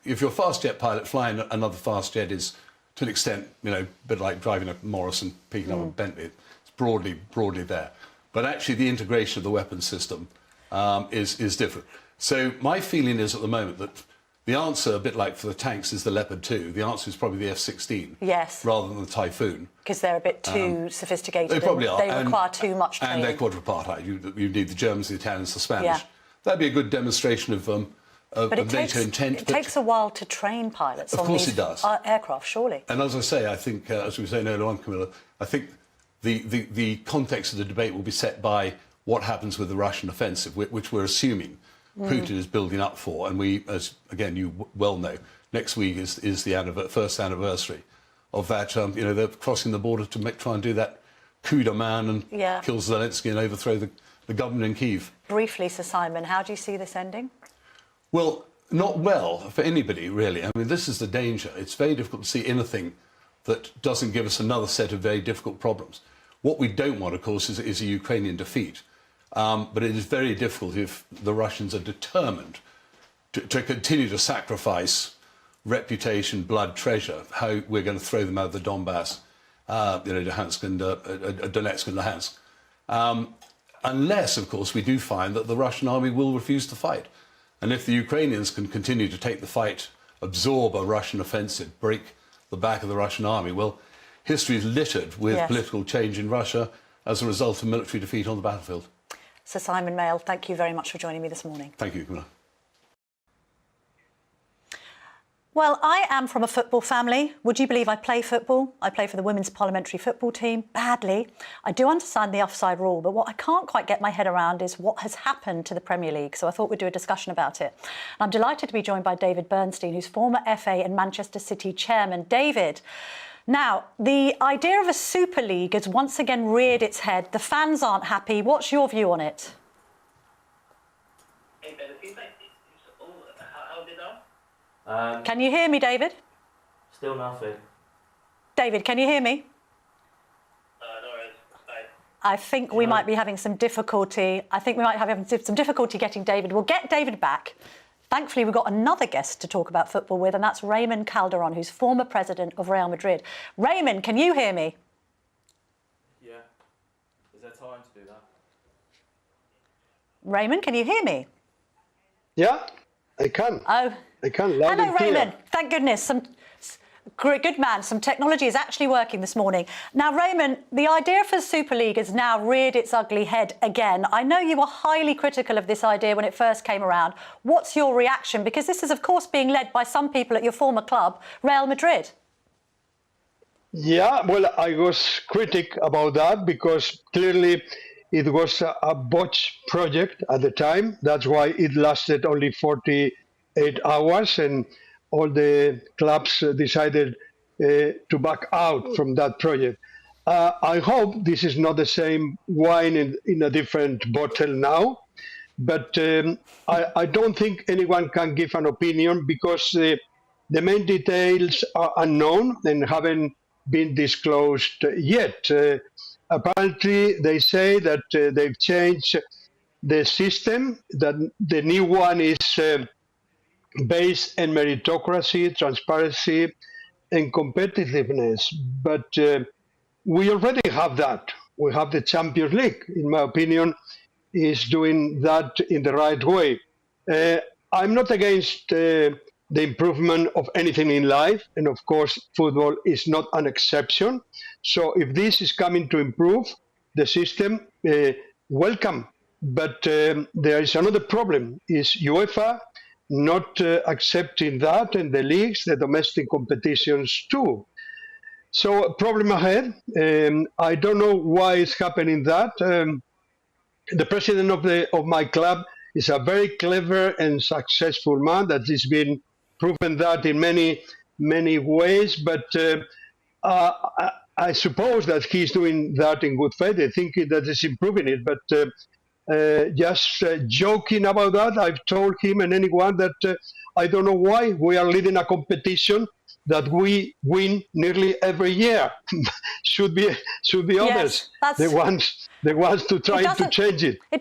If you're a fast jet pilot, flying another fast jet is, to an extent, you know, a bit like driving a Morris and picking up a Bentley. It's broadly there. But actually, the integration of the weapon system is different. So my feeling is at the moment that the answer, a bit like for the tanks, is the Leopard 2. The answer is probably the F-16.
Yes.
Rather than the Typhoon.
Because they're a bit too sophisticated.
They probably are.
They require too much training.
And they're quadripartite. You need the Germans, the Italians, the Spanish.
Yeah.
That'd be a good demonstration of NATO intent.
It takes a while to train pilots on these aircraft, surely.
And as I say, I think, as we were saying earlier on, Camilla, I think the context of the debate will be set by what happens with the Russian offensive, which we're assuming Putin is building up for. And we, as again you well know, next week is the first anniversary of that. You know, they're crossing the border to try and do that coup de main and kill Zelensky and overthrow the government in Kyiv.
Briefly, Sir Simon, how do you see this ending?
Well, not well for anybody, really. I mean, this is the danger. It's very difficult to see anything that doesn't give us another set of very difficult problems. What we don't want, of course, is a Ukrainian defeat. But it is very difficult if the Russians are determined to continue to sacrifice reputation, blood, treasure, how we're going to throw them out of the Donbass, Donetsk and Luhansk. Unless, of course, we do find that the Russian army will refuse to fight. And if the Ukrainians can continue to take the fight, absorb a Russian offensive, break the back of the Russian army, well, history is littered with political change in Russia as a result of military defeat on the battlefield.
Sir Simon Mayall, thank you very much for joining me this morning.
Thank you, Camilla.
Well, I am from a football family. Would you believe I play football? I play for the women's parliamentary football team, badly. I do understand the offside rule, but what I can't quite get my head around is what has happened to the Premier League. So I thought we'd do a discussion about it. And I'm delighted to be joined by David Bernstein, who's former FA and Manchester City chairman. David, now, the idea of a Super League has once again reared its head. The fans aren't happy. What's your view on it? Can you hear me, David?
Still nothing.
David, can you hear me? I think we might be having some difficulty. I think we might have some difficulty getting David. We'll get David back. Thankfully, we've got another guest to talk about football with, and that's Raymond Calderon, who's former president of Real Madrid. Raymond, can you hear me?
Yeah. Is there time to do that?
Raymond, can you hear me?
Yeah, I can.
Oh.
I can. Loud
Hello,
and clear.
Raymond. Thank goodness. Good man. Some technology is actually working this morning. Now, Raymond, the idea for the Super League has now reared its ugly head again. I know you were highly critical of this idea when it first came around. What's your reaction? Because this is, of course, being led by some people at your former club, Real Madrid.
Yeah, well, I was critic about that because clearly it was a botched project at the time. That's why it lasted only 48 hours and all the clubs decided to back out from that project. I hope this is not the same wine in a different bottle now, but I don't think anyone can give an opinion because the main details are unknown and haven't been disclosed yet. Apparently, they say that they've changed the system, that the new one is based on meritocracy, transparency, and competitiveness. But we already have that. We have the Champions League, in my opinion, is doing that in the right way. I'm not against the improvement of anything in life, and of course, football is not an exception. So if this is coming to improve the system, welcome. But there is another problem, is UEFA not accepting that, and the leagues, the domestic competitions too. So a problem ahead. I don't know why it's happening that. The president of my club is a very clever and successful man that has been proven that in many ways. But I suppose that he's doing that in good faith. I think that is improving it. But just joking about that, I've told him and anyone that I don't know why we are leading a competition that we win nearly every year. should be others, the ones to try to change it.
It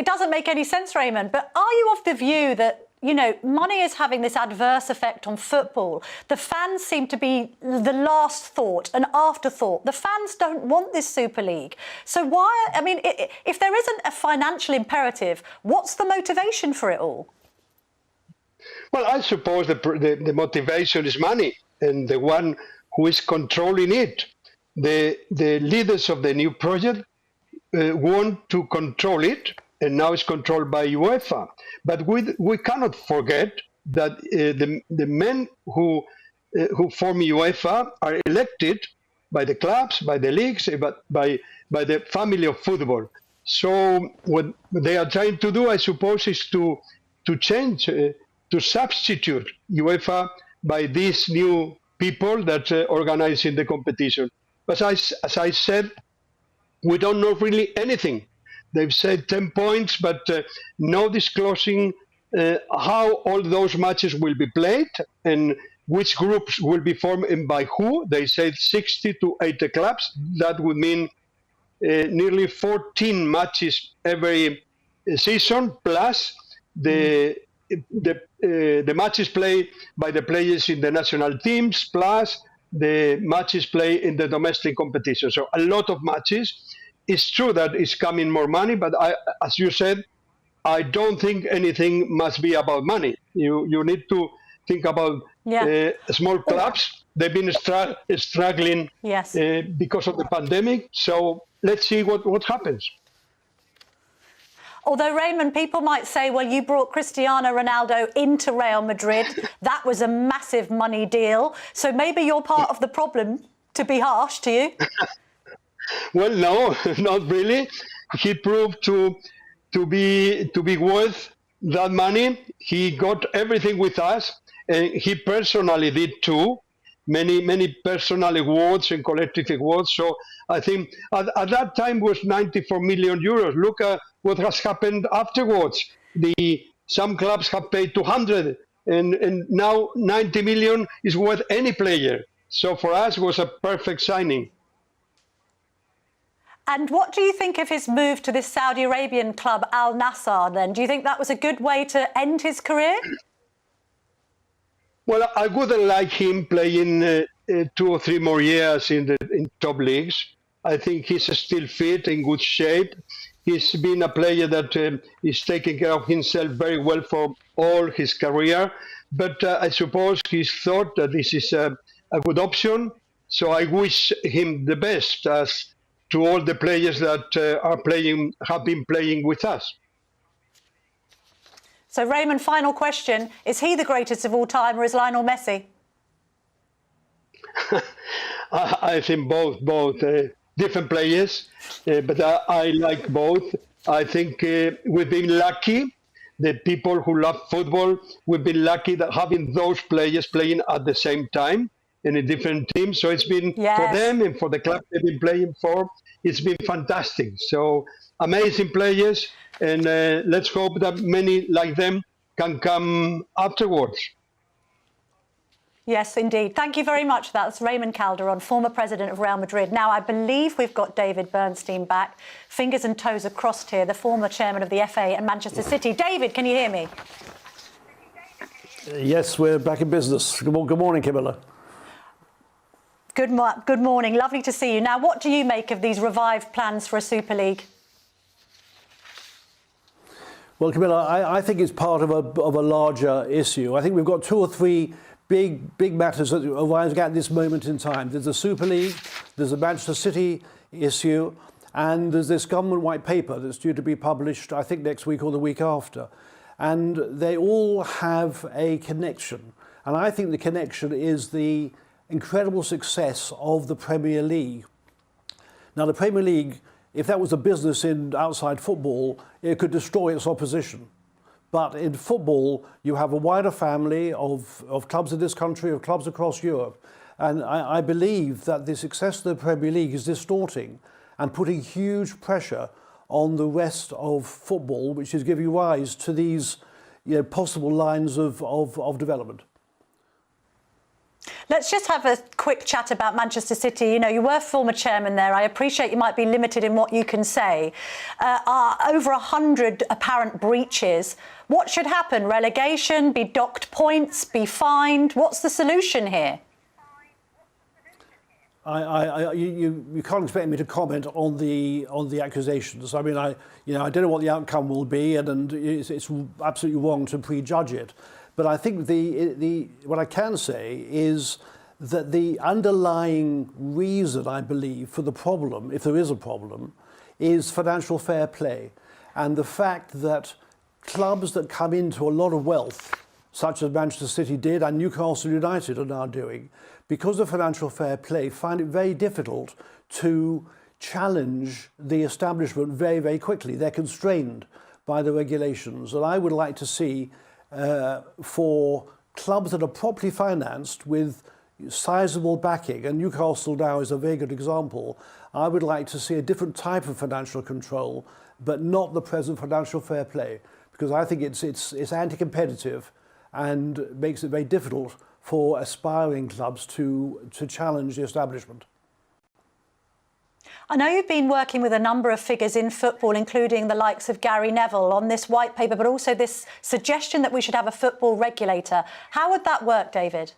doesn't make any sense, Raymond. But are you of the view that, you know, money is having this adverse effect on football? The fans seem to be the last thought, an afterthought. The fans don't want this Super League. So why, I mean, if there isn't a financial imperative, what's the motivation for it all?
Well, I suppose the motivation is money, and the one who is controlling it. The leaders of the new project want to control it, and now it's controlled by UEFA. But we cannot forget that the men who form UEFA are elected by the clubs, by the leagues, but by the family of football. So what they are trying to do, I suppose, is to change, to substitute UEFA by these new people that organizing the competition. But as I said, we don't know really anything. They've said 10 points, but no disclosing how all those matches will be played and which groups will be formed and by who. They said 60 to 80 clubs. That would mean nearly 14 matches every season, plus the matches played by the players in the national teams, plus the matches played in the domestic competition. So a lot of matches. It's true that it's coming more money, but as you said, I don't think anything must be about money. You need to think about small clubs. They've been struggling because of the pandemic. So let's see what happens.
Although, Raymond, people might say, well, you brought Cristiano Ronaldo into Real Madrid. That was a massive money deal. So maybe you're part of the problem, to be harsh to you.
Well, no, not really. He proved to be worth that money. He got everything with us, and he personally did too. Many personal awards and collective awards. So I think at that time was 94 million euros. Look at what has happened afterwards. Some clubs have paid 200, and now 90 million is worth any player. So for us, it was a perfect signing.
And what do you think of his move to this Saudi Arabian club, Al Nassr, then? Do you think that was a good way to end his career?
Well, I wouldn't like him playing 2 or 3 more years in top leagues. I think he's still fit, in good shape. He's been a player that is taking care of himself very well for all his career. But I suppose he thought that this is a good option. So I wish him the best, as to all the players that have been playing with us.
So, Raymond, final question. Is he the greatest of all time, or is Lionel Messi?
I think both different players, but I like both. I think we've been lucky, the people who love football, we've been lucky that having those players playing at the same time in a different team. So it's been for them and for the club they've been playing for, it's been fantastic. So amazing players, and let's hope that many like them can come afterwards.
Yes, indeed. Thank you very much for that. That's Raymond Calderon, former president of Real Madrid. Now, I believe we've got David Bernstein back. Fingers and toes are crossed here, the former chairman of the FA and Manchester City. David, can you hear me?
Yes, we're back in business. Good morning, Camilla.
Good morning. Lovely to see you. Now, what do you make of these revived plans for a Super League?
Well, Camilla, I think it's part of a larger issue. I think we've got 2 or 3 big matters that arise at this moment in time. There's the Super League, there's the Manchester City issue, and there's this government white paper that's due to be published, I think, next week or the week after. And they all have a connection. And I think the connection is the incredible success of the Premier League. Now, the Premier League if that was a business outside football, it could destroy its opposition. But in football, you have a wider family of clubs in this country, of clubs across Europe. And I believe that the success of the Premier League is distorting and putting huge pressure on the rest of football, which is giving rise to these possible lines of development.
Let's just have a quick chat about Manchester City. You were former chairman there. I appreciate you might be limited in what you can say. Over 100 apparent breaches. What should happen? Relegation? Be docked points? Be fined? What's the solution here?
You can't expect me to comment on the accusations. I mean, I don't know what the outcome will be, and it's absolutely wrong to prejudge it. But I think what I can say is that the underlying reason, I believe, for the problem, if there is a problem, is financial fair play. And the fact that clubs that come into a lot of wealth, such as Manchester City did and Newcastle United are now doing, because of financial fair play, find it very difficult to challenge the establishment very, very quickly. They're constrained by the regulations. And I would like to see for clubs that are properly financed with sizable backing, and Newcastle now is a very good example, I would like to see a different type of financial control, but not the present financial fair play, because I think it's anti-competitive and makes it very difficult for aspiring clubs to challenge the establishment.
I know you've been working with a number of figures in football, including the likes of Gary Neville, on this white paper, but also this suggestion that we should have a football regulator. How would that work, David?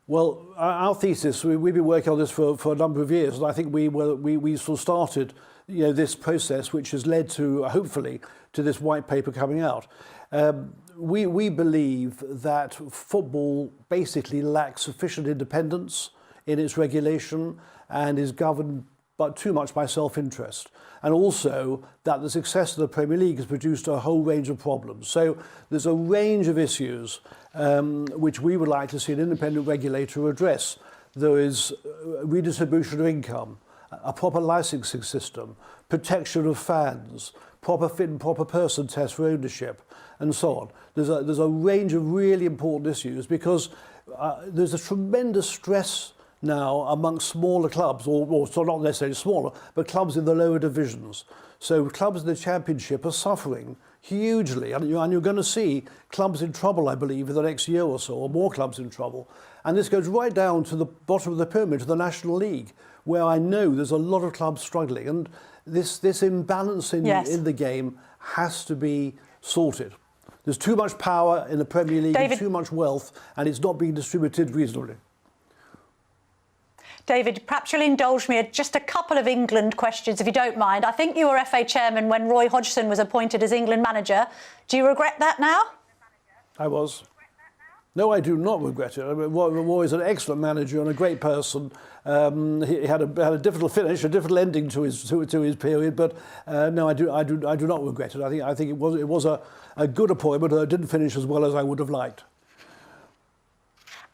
Well, our thesis, we've been working on this for a number of years, and I think we sort of started this process, which has led to, hopefully, to this white paper coming out. We believe that football basically lacks sufficient independence in its regulation and is governed but too much by self-interest. And also that the success of the Premier League has produced a whole range of problems. So there's a range of issues which we would like to see an independent regulator address. There is redistribution of income, a proper licensing system, protection of fans, proper fit and proper person test for ownership, and so on. There's a range of really important issues because there's a tremendous stress now amongst smaller clubs, or so not necessarily smaller, but clubs in the lower divisions. So clubs in the Championship are suffering hugely, and you're going to see clubs in trouble, I believe, in the next year or so, or more clubs in trouble. And this goes right down to the bottom of the pyramid, to the National League, where I know there's a lot of clubs struggling. And this imbalance in the game has to be sorted. There's too much power in the Premier League, and too much wealth, and it's not being distributed reasonably.
David, perhaps you'll indulge me just a couple of England questions, if you don't mind. I think you were FA chairman when Roy Hodgson was appointed as England manager. Do you regret that now?
I was. No, I do not regret it. I mean, Roy is an excellent manager and a great person. He had a difficult finish, a difficult ending to his period, but no, I do not regret it. I think it was a good appointment, although it didn't finish as well as I would have liked.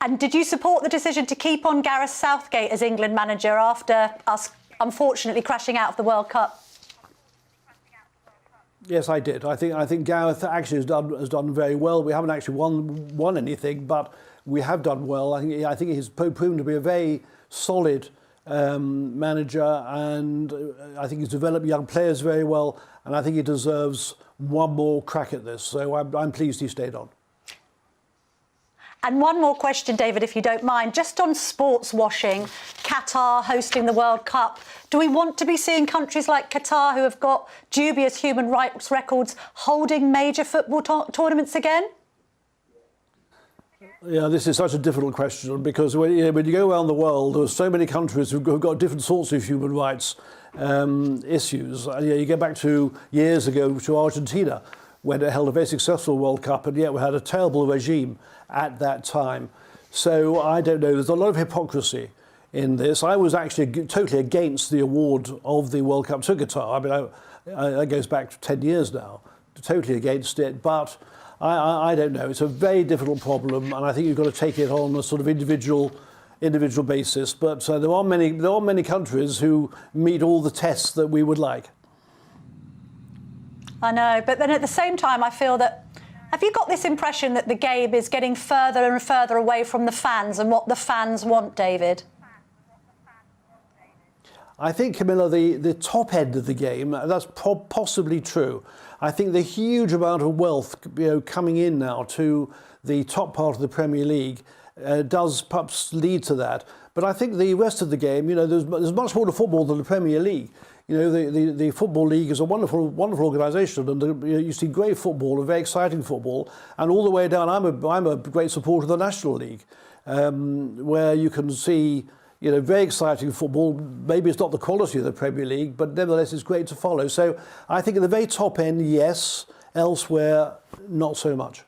And did you support the decision to keep on Gareth Southgate as England manager after us unfortunately crashing out of the World Cup?
Yes, I did. I think Gareth actually has done very well. We haven't actually won anything, but we have done well. I think he's proven to be a very solid manager, and I think he's developed young players very well, and I think he deserves one more crack at this. So I'm pleased he stayed on.
And one more question, David, if you don't mind, just on sports washing, Qatar hosting the World Cup. Do we want to be seeing countries like Qatar, who have got dubious human rights records, holding major football tournaments again?
Yeah, this is such a difficult question because when you go around the world, there are so many countries who've got different sorts of human rights issues. You go back to years ago to Argentina, when it held a very successful World Cup, and yet we had a terrible regime at that time. So I don't know, there's a lot of hypocrisy in this. I was actually totally against the award of the World Cup to Qatar. I mean, that goes back to 10 years now, totally against it, but I don't know. It's a very difficult problem, and I think you've got to take it on a sort of individual individual basis, but there are many countries who meet all the tests that we would like.
I know, but then at the same time, I feel that, have you got this impression that the game is getting further and further away from the fans and what the fans want, David?
I think, Camilla, the top end of the game, that's possibly true. I think the huge amount of wealth, coming in now to the top part of the Premier League does perhaps lead to that. But I think the rest of the game, there's much more to football than the Premier League. The Football League is a wonderful, wonderful organisation, and you see great football, a very exciting football, and all the way down, I'm a great supporter of the National League, where you can see, very exciting football. Maybe it's not the quality of the Premier League, but nevertheless, it's great to follow. So I think at the very top end, yes. Elsewhere, not so much.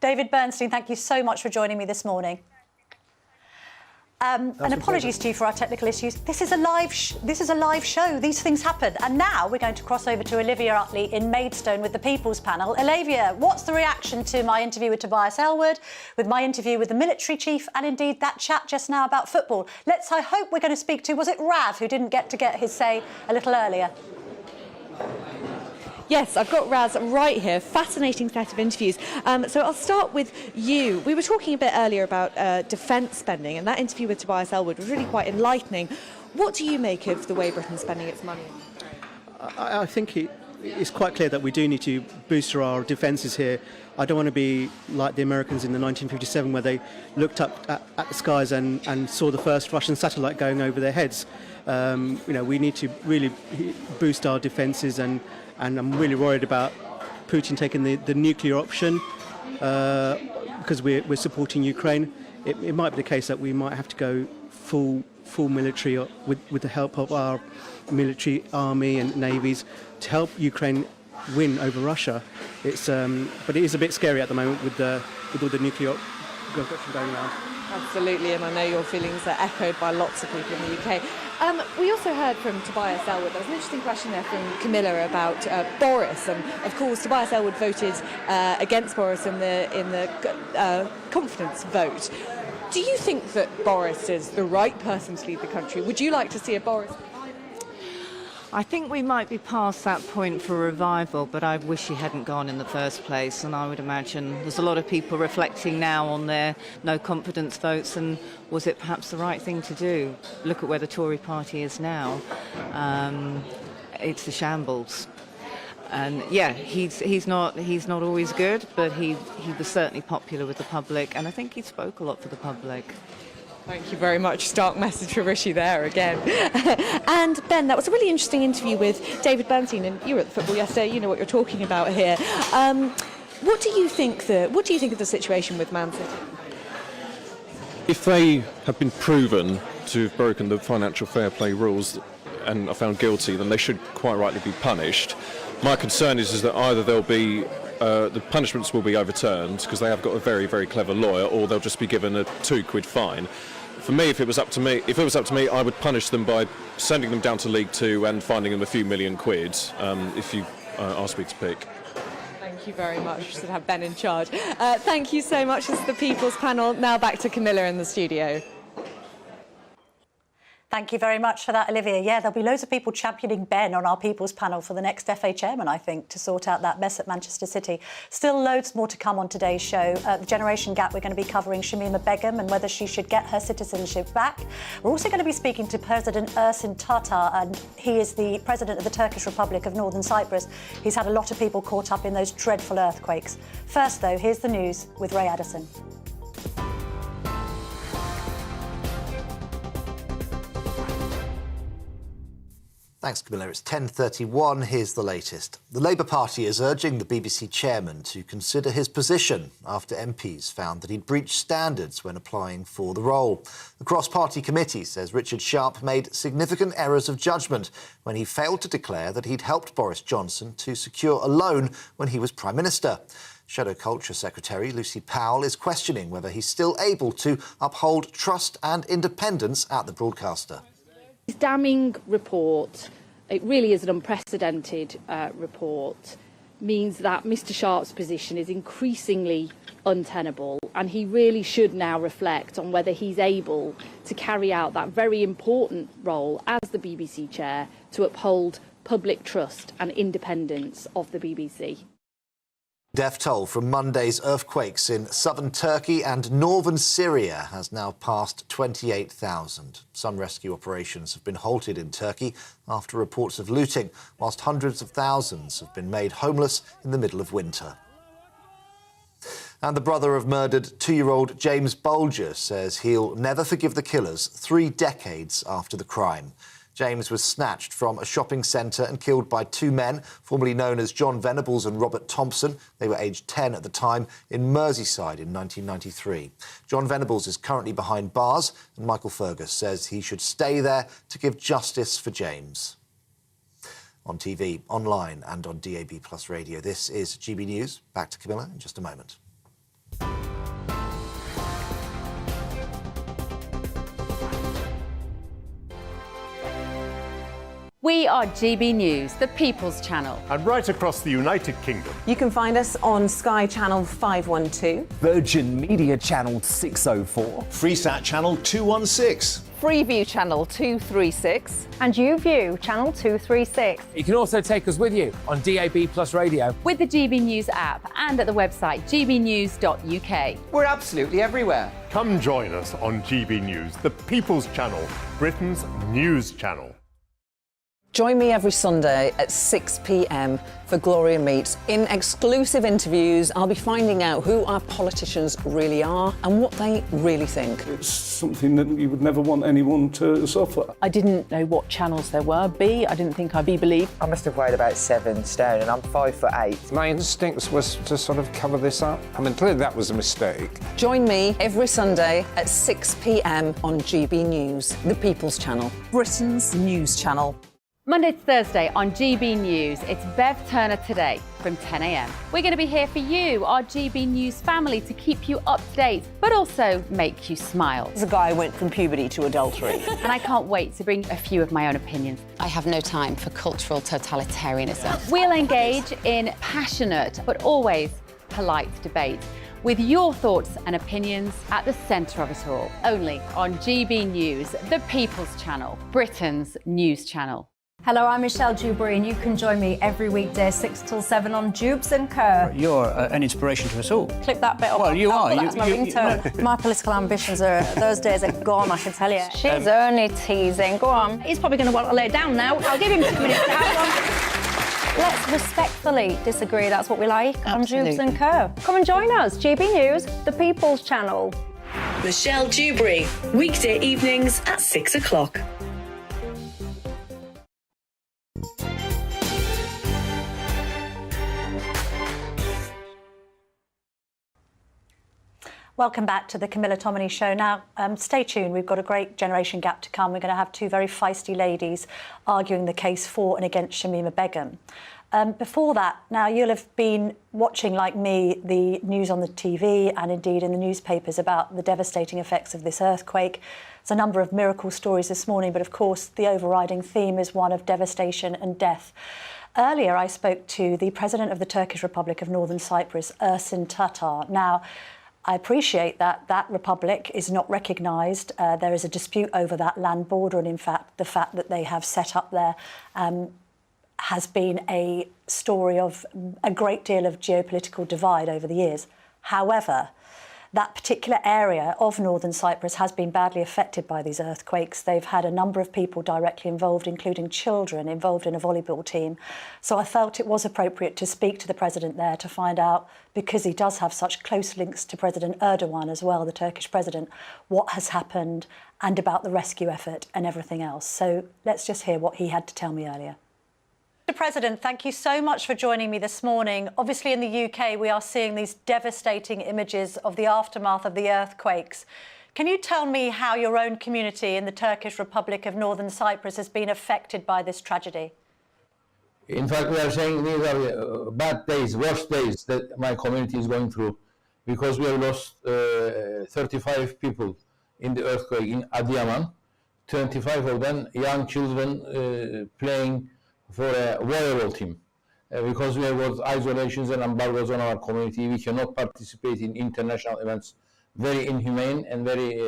David Bernstein, thank you so much for joining me this morning. And apologies to you for our technical issues. This is a live show. These things happen. And now we're going to cross over to Olivia Utley in Maidstone with the People's Panel. Olivia, what's the reaction to my interview with Tobias Ellwood, with my interview with the military chief, and indeed that chat just now about football? I hope we're going to speak to, was it Rav, who didn't get to get his say a little earlier?
Yes, I've got Raz right here. Fascinating set of interviews. So I'll start with you. We were talking a bit earlier about defence spending, and that interview with Tobias Ellwood was really quite enlightening. What do you make of the way Britain's spending its money?
I think it's quite clear that we do need to boost our defences here. I don't want to be like the Americans in the 1957, where they looked up at the skies and saw the first Russian satellite going over their heads. We need to really boost our defences, and I'm really worried about Putin taking the nuclear option because we're supporting Ukraine. It might be the case that we might have to go full military with the help of our military army and navies to help Ukraine win over Russia. But it is a bit scary at the moment with all the nuclear going around.
Absolutely, and I know your feelings are echoed by lots of people in the UK. We also heard from Tobias Ellwood. There was an interesting question there from Camilla about Boris, and of course Tobias Ellwood voted against Boris in the confidence vote. Do you think that Boris is the right person to lead the country? Would you like to see a Boris?
I think we might be past that point for revival, but I wish he hadn't gone in the first place. And I would imagine there's a lot of people reflecting now on their no confidence votes, and was it perhaps the right thing to do? Look at where the Tory party is now. It's a shambles. And yeah, he's not always good, but he was certainly popular with the public, and I think he spoke a lot for the public.
Thank you very much. Stark message for Rishi there again. And Ben, that was a really interesting interview with David Bernstein, and you were at the football yesterday. You know what you're talking about here. What do you think of the situation with Man City?
If they have been proven to have broken the financial fair play rules and are found guilty, then they should quite rightly be punished. My concern is that either they'll be the punishments will be overturned because they have got a very, very clever lawyer, or they'll just be given a £2 fine. For me, if it was up to me, I would punish them by sending them down to League Two and finding them a few million quid. If you ask me to pick.
Thank you very much. Should have Ben in charge. Thank you so much. This is the People's Panel. Now back to Camilla in the studio.
Thank you very much for that, Olivia. Yeah, there'll be loads of people championing Ben on our People's Panel for the next FA chairman, I think, to sort out that mess at Manchester City. Still loads more to come on today's show. The generation gap, we're going to be covering Shamima Begum and whether she should get her citizenship back. We're also going to be speaking to President Ersin Tatar, and he is the president of the Turkish Republic of Northern Cyprus. He's had a lot of people caught up in those dreadful earthquakes. First, though, here's the news with Ray Addison.
Thanks, Camilla. It's 10:31. Here's the latest. The Labour Party is urging the BBC chairman to consider his position after MPs found that he'd breached standards when applying for the role. The cross-party committee says Richard Sharp made significant errors of judgment when he failed to declare that he'd helped Boris Johnson to secure a loan when he was Prime Minister. Shadow Culture Secretary Lucy Powell is questioning whether he's still able to uphold trust and independence at the broadcaster.
This damning report, it really is an unprecedented report, means that Mr Sharp's position is increasingly untenable, and he really should now reflect on whether he's able to carry out that very important role as the BBC chair to uphold public trust and independence of the BBC.
Death toll from Monday's earthquakes in southern Turkey and northern Syria has now passed 28,000. Some rescue operations have been halted in Turkey after reports of looting, whilst hundreds of thousands have been made homeless in the middle of winter. And the brother of murdered 2-year-old James Bolger says he'll never forgive the killers 3 decades after the crime. James was snatched from a shopping centre and killed by 2 men, formerly known as John Venables and Robert Thompson. They were aged 10 at the time, in Merseyside in 1993. John Venables is currently behind bars, and Michael Fergus says he should stay there to give justice for James. On TV, online and on DAB+ radio, this is GB News. Back to Camilla in just a moment.
We are GB News, the People's Channel.
And right across the United Kingdom.
You can find us on Sky Channel 512,
Virgin Media Channel 604,
Freesat Channel 216,
Freeview Channel 236,
and YouView Channel 236.
You can also take us with you on DAB+ radio,
with the GB News app and at the website gbnews.uk.
We're absolutely everywhere.
Come join us on GB News, the People's Channel, Britain's news channel.
Join me every Sunday at 6 p.m. for Gloria Meets. In exclusive interviews, I'll be finding out who our politicians really are and what they really think.
It's something that you would never want anyone to suffer.
I didn't know what channels there were. I didn't think I'd be believed.
I must have weighed about 7 stone and I'm 5'8".
My instincts was to sort of cover this up. I mean, clearly that was a mistake.
Join me every Sunday at 6 p.m. on GB News, the People's Channel, Britain's news channel.
Monday to Thursday on GB News, it's Bev Turner Today from 10 a.m. We're going to be here for you, our GB News family, to keep you up to date, but also make you smile.
There's a guy who went from puberty to adultery.
And I can't wait to bring a few of my own opinions.
I have no time for cultural totalitarianism.
We'll engage in passionate, but always polite debate, with your thoughts and opinions at the centre of it all. Only on GB News, the People's Channel, Britain's news channel.
Hello, I'm Michelle Dewberry, and you can join me every weekday 6 till 7 on Jubes and Kerr.
You're an inspiration to us all.
Clip that bit up.
Well, you are.
That's my ringtone. My political ambitions those days are gone, I can tell you.
She's only teasing. Go on.
He's probably going to want to lay down now. I'll give him 2 minutes to have one. Let's respectfully disagree. That's what we like.
Absolutely.
On Jubes and Kerr. Come and join us. GB News, the People's Channel.
Michelle Dewberry, weekday evenings at 6 o'clock.
Welcome back to the Camilla Tominey Show. Now, stay tuned. We've got a great generation gap to come. We're going to have 2 very feisty ladies arguing the case for and against Shamima Begum. Before that, now you'll have been watching, like me, the news on the TV and indeed in the newspapers about the devastating effects of this earthquake. There's a number of miracle stories this morning, but of course the overriding theme is one of devastation and death. Earlier, I spoke to the President of the Turkish Republic of Northern Cyprus, Ersin Tatar. Now, I appreciate that that republic is not recognised. There is a dispute over that land border, and in fact, the fact that they have set up there has been a story of a great deal of geopolitical divide over the years. However, that particular area of Northern Cyprus has been badly affected by these earthquakes. They've had a number of people directly involved, including children involved in a volleyball team. So I felt it was appropriate to speak to the president there to find out, because he does have such close links to President Erdogan as well, the Turkish president, what has happened and about the rescue effort and everything else. So let's just hear what he had to tell me earlier. Mr. President, thank you so much for joining me this morning. Obviously, in the UK, we are seeing these devastating images of the aftermath of the earthquakes. Can you tell me how your own community in the Turkish Republic of Northern Cyprus has been affected by this tragedy?
In fact, we are saying these are bad days, worst days that my community is going through, because we have lost 35 people in the earthquake in Adıyaman, 25 of them young children playing for a volleyball team. because we have got isolations and embargoes on our community. We cannot participate in international events. Very inhumane and very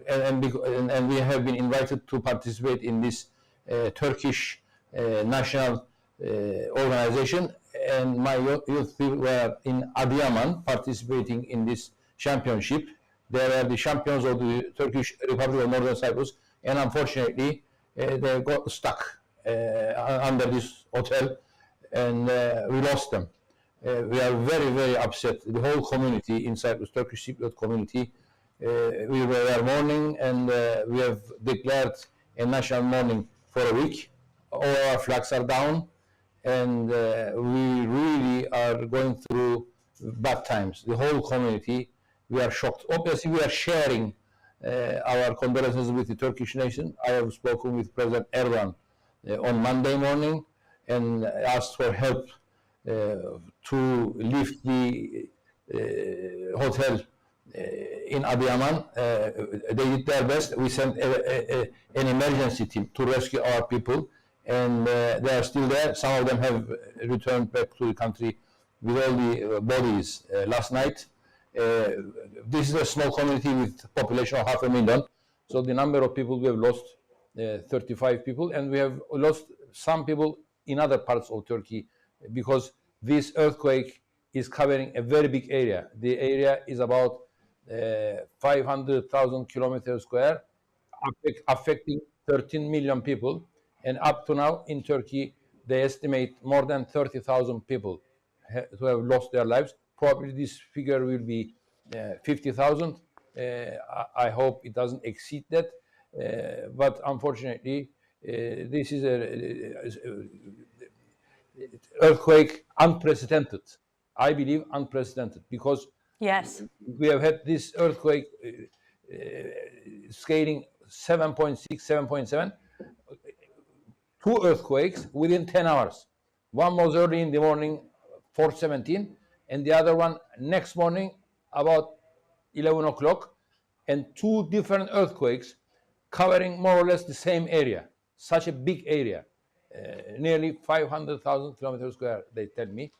and we have been invited to participate in this Turkish national organization, and my youth people were in Adıyaman participating in this championship. They were the champions of the Turkish Republic of Northern Cyprus, and unfortunately they got stuck under this hotel, and we lost them. We are very, very upset. The whole community in Cyprus, Turkish Cypriot community, we were mourning, and we have declared a national mourning for a week. All our flags are down, and we really are going through bad times. The whole community, we are shocked. Obviously, we are sharing our condolences with the Turkish nation. I have spoken with President Erdogan on Monday morning and asked for help to lift the hotel in Adıyaman. They did their best. We sent an emergency team to rescue our people, and they are still there. Some of them have returned back to the country with all the bodies last night. This is a small community with a population of 500,000, so the number of people we have lost, 35 people, and we have lost some people in other parts of Turkey, because this earthquake is covering a very big area. The area is about 500,000 kilometers square, affecting 13 million people, and up to now in Turkey they estimate more than 30,000 people who have lost their lives. Probably this figure will be 50,000. I hope it doesn't exceed that, but unfortunately this is a earthquake unprecedented. I believe unprecedented, because
yes,
we have had this earthquake scaling 7.6, 7.7, two earthquakes within 10 hours. One was early in the morning, 4:17, and the other one next morning about 11 o'clock, and two different earthquakes covering more or less the same area, such a big area, nearly 500,000 kilometers square, they tell me,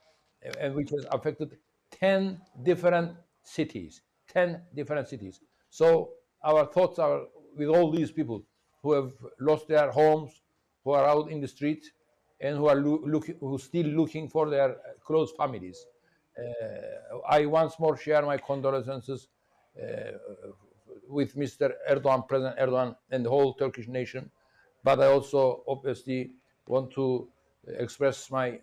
and which has affected 10 different cities, 10 different cities. So our thoughts are with all these people who have lost their homes, who are out in the street, and who are still looking for their close families. I once more share my condolences with Mr. Erdogan, President Erdogan, and the whole Turkish nation. But I also obviously want to express my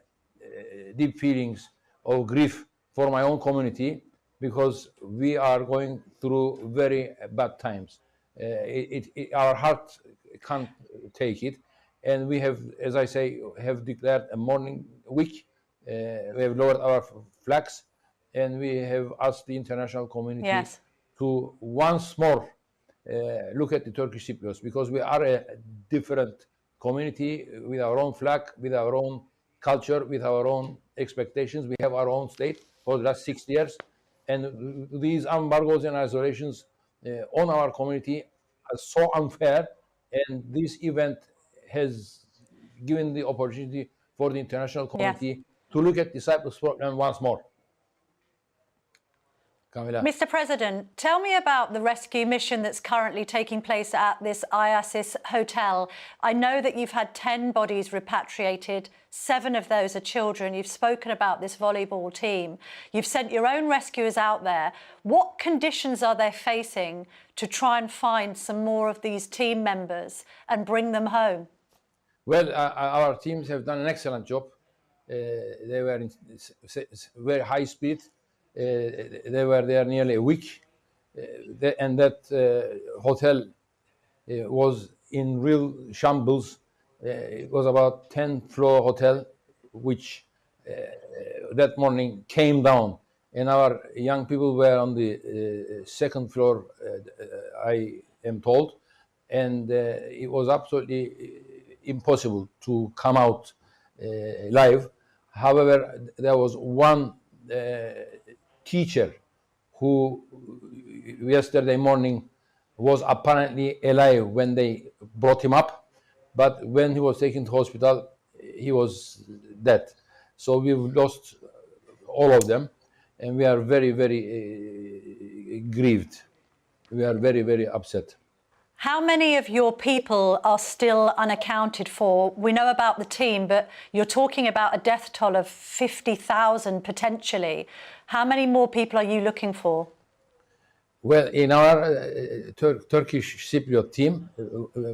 deep feelings of grief for my own community, because we are going through very bad times. Our heart can't take it, and we have, as I say, have declared a mourning week. We have lowered our flags, and we have asked the international community to once more look at the Turkish Cypriots, because we are a different community with our own flag, with our own culture, with our own expectations. We have our own state for the last 6 years, and these embargoes and isolations on our community are so unfair, and this event has given the opportunity for the international community to look at the Cyprus problem once more. Camilla.
Mr. President, tell me about the rescue mission that's currently taking place at this IASIS hotel. I know that you've had 10 bodies repatriated, 7 of those are children. You've spoken about this volleyball team. You've sent your own rescuers out there. What conditions are they facing to try and find some more of these team members and bring them home?
Well, our teams have done an excellent job. They were in very high speed. They were there nearly a week, and that hotel was in real shambles. It was about 10-floor hotel, which that morning came down, and our young people were on the second floor, I am told, and it was absolutely impossible to come out live. However, there was one teacher who yesterday morning was apparently alive when they brought him up, but when he was taken to hospital, he was dead. So we've lost all of them, and we are very, very grieved. We are very, very upset.
How many of your people are still unaccounted for? We know about the team, but you're talking about a death toll of 50,000 potentially. How many more people are you looking for?
Well, in our Turkish Cypriot team,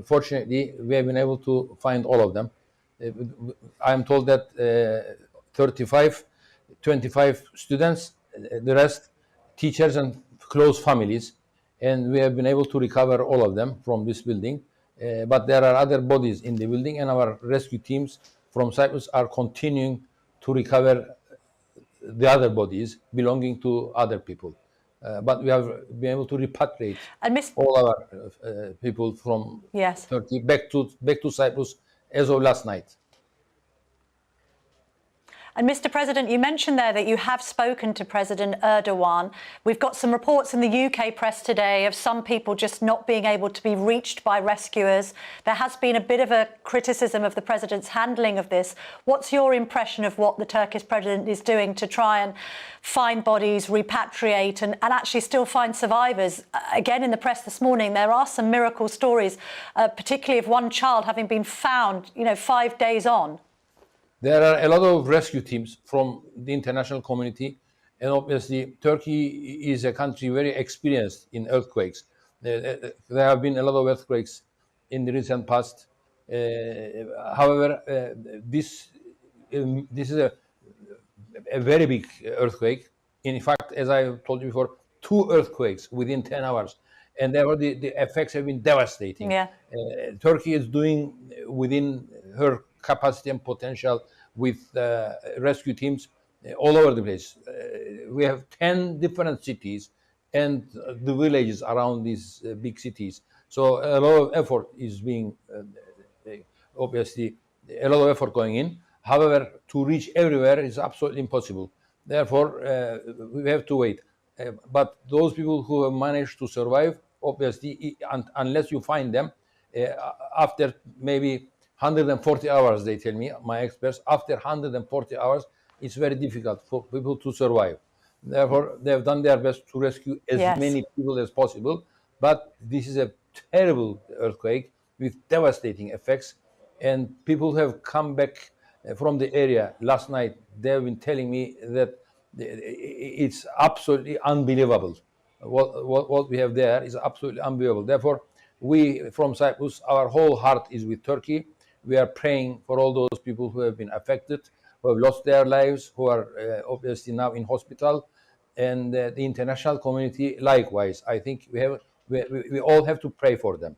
fortunately, we have been able to find all of them. I'm told that 25 students, the rest teachers and close families. And we have been able to recover all of them from this building. But there are other bodies in the building, and our rescue teams from Cyprus are continuing to recover the other bodies belonging to other people. But we have been able to repatriate all our people from Turkey back to Cyprus as of last night.
And Mr. President, you mentioned there that you have spoken to President Erdogan. We've got some reports in the UK press today of some people just not being able to be reached by rescuers. There has been a bit of a criticism of the president's handling of this. What's your impression of what the Turkish president is doing to try and find bodies, repatriate and actually still find survivors? Again, in the press this morning, there are some miracle stories, particularly of one child having been found, 5 days on.
There are a lot of rescue teams from the international community, and obviously Turkey is a country very experienced in earthquakes. There have been a lot of earthquakes in the recent past. However, this is a very big earthquake. In fact, as I told you before, 2 earthquakes within 10 hours, and therefore the effects have been devastating.
Yeah.
Turkey is doing within her capacity and potential with rescue teams all over the place. We have 10 different cities and the villages around these big cities. So a lot of effort is being, obviously, a lot of effort going in. However, to reach everywhere is absolutely impossible. Therefore, we have to wait. But those people who have managed to survive, obviously, unless you find them, after maybe 140 hours, they tell me, my experts, after 140 hours, it's very difficult for people to survive. Therefore, they have done their best to rescue as many people as possible. But this is a terrible earthquake with devastating effects. And people have come back from the area last night. They have been telling me that it's absolutely unbelievable. What we have there is absolutely unbelievable. Therefore, we from Cyprus, our whole heart is with Turkey. We are praying for all those people who have been affected, who have lost their lives, who are obviously now in hospital, and the international community likewise. I think we all have to pray for them.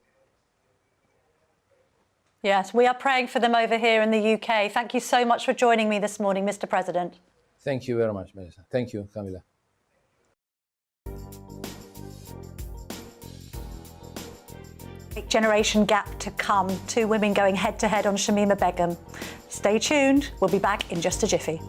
Yes, we are praying for them over here in the UK. Thank you so much for joining me this morning, Mr. President.
Thank you very much, Melissa. Thank you, Camilla.
Generation gap to come. 2 women going head-to-head on Shamima Begum. Stay tuned. We'll be back in just a jiffy.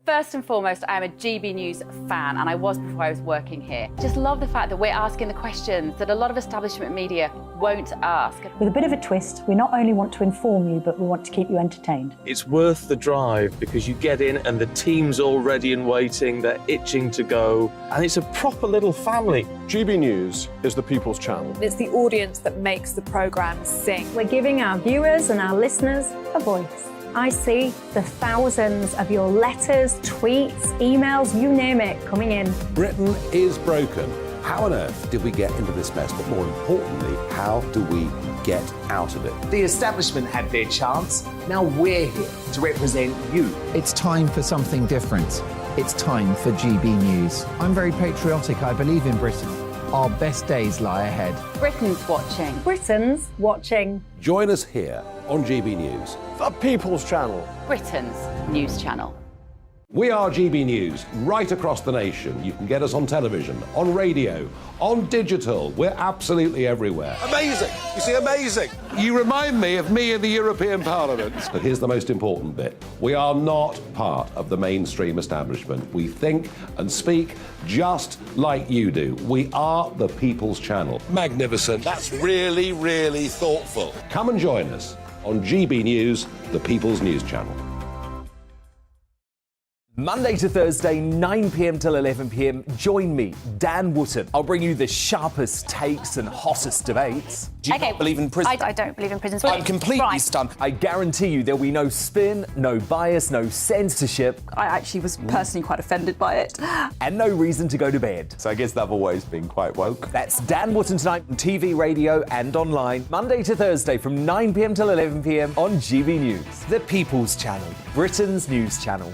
First and foremost, I am a GB News fan, and I was before I was working here. Just love the fact that we're asking the questions that a lot of establishment media won't ask.
With a bit of a twist, we not only want to inform you, but we want to keep you entertained.
It's worth the drive because you get in and the team's all ready and waiting, they're itching to go, and it's a proper little family.
GB News is the people's channel.
It's the audience that makes the programme sing. We're giving our viewers and our listeners a voice. I see the thousands of your letters, tweets, emails, you name it, coming in.
Britain is broken. How on earth did we get into this mess? But more importantly, how do we get out of it?
The establishment had their chance. Now we're here to represent you.
It's time for something different. It's time for GB News. I'm very patriotic. I believe in Britain. Our best days lie ahead.
Britain's watching.
Britain's watching.
Join us here on GB News.
The people's channel.
Britain's news channel.
We are GB News, right across the nation. You can get us on television, on radio, on digital. We're absolutely everywhere.
Amazing! You see, amazing!
You remind me of me in the European Parliament. But here's the most important bit. We are not part of the mainstream establishment. We think and speak just like you do. We are the People's Channel.
Magnificent. That's really, really thoughtful.
Come and join us on GB News, the People's News Channel.
Monday to Thursday, 9 p.m. till 11 p.m. Join me, Dan Wootton. I'll bring you the sharpest takes and hottest debates.
Do you not believe in prison? I don't believe in prison.
I'm completely stunned. I guarantee you there'll be no spin, no bias, no censorship.
I actually was personally quite offended by it.
And no reason to go to bed.
So I guess they've always been quite woke.
That's Dan Wootton tonight on TV, radio and online. Monday to Thursday from 9 p.m. till 11 p.m. on GB News. The People's Channel, Britain's news channel.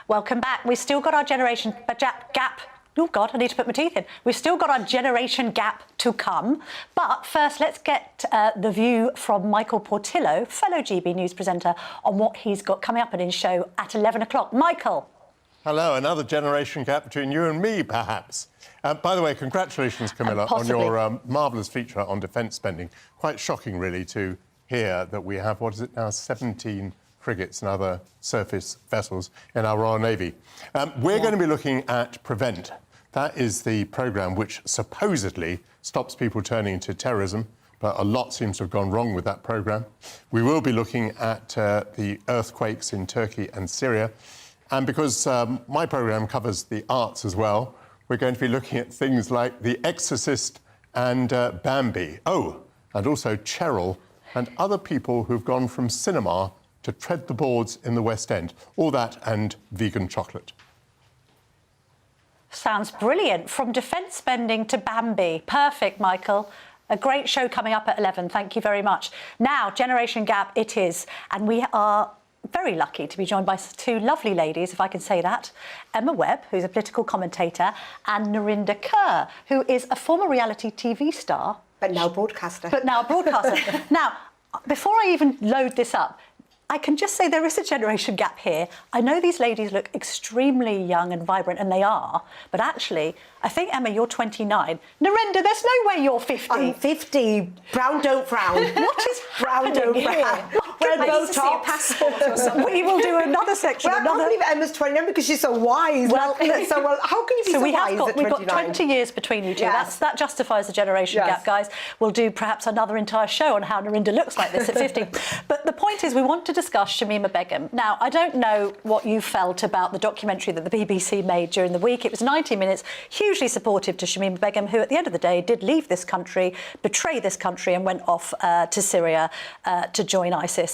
Welcome back. We've still got our generation gap. Oh, God, I need to put my teeth in. We've still got our generation gap to come. But first, let's get the view from Michael Portillo, fellow GB News presenter, on what he's got coming up in his show at 11 o'clock. Michael.
Hello, another generation gap between you and me, perhaps. By the way, congratulations, Camilla, on your marvellous feature on defence spending. Quite shocking, really, to hear that we have, what is it now, 17 frigates and other surface vessels in our Royal Navy. We're going to be looking at Prevent. That is the programme which supposedly stops people turning to terrorism, but a lot seems to have gone wrong with that programme. We will be looking at the earthquakes in Turkey and Syria. And because my programme covers the arts as well, we're going to be looking at things like The Exorcist and Bambi. Oh, and also Cheryl and other people who've gone from cinema to tread the boards in the West End. All that and vegan chocolate.
Sounds brilliant. From defence spending to Bambi. Perfect, Michael. A great show coming up at 11. Thank you very much. Now, Generation Gap it is. And we are very lucky to be joined by two lovely ladies, if I can say that. Emma Webb, who's a political commentator, and Narinder Kaur, who is a former reality TV star.
But now broadcaster.
Now, before I even load this up, I can just say there is a generation gap here. I know these ladies look extremely young and vibrant, and they are, but actually, I think, Emma, you're 29. Narinder, there's no way you're 50.
I'm 50. Brown don't frown.
What is
brown don't frown? We're both tops.
We will do another section.
Well, I can't believe Emma's 29 because she's so wise. Well, how can you be so wise at 29?
We've got 20 years between you two.
Yes.
That justifies the generation gap, guys. We'll do perhaps another entire show on how Narinder looks like this at 50. But the point is, we want to discuss Shamima Begum. Now, I don't know what you felt about the documentary that the BBC made during the week. It was 90 minutes, hugely supportive to Shamima Begum, who at the end of the day did leave this country, betray this country and went off to Syria to join ISIS.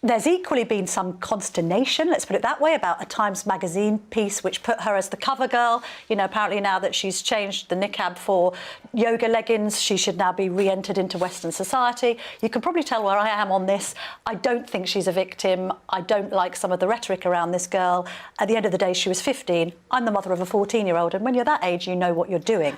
There's equally been some consternation, let's put it that way, about a Times Magazine piece which put her as the cover girl. You know, apparently now that she's changed the niqab for yoga leggings, she should now be re-entered into Western society. You can probably tell where I am on this. I don't think she's a victim. I don't like some of the rhetoric around this girl. At the end of the day, she was 15. I'm the mother of a 14-year-old, and when you're that age, you know what you're doing.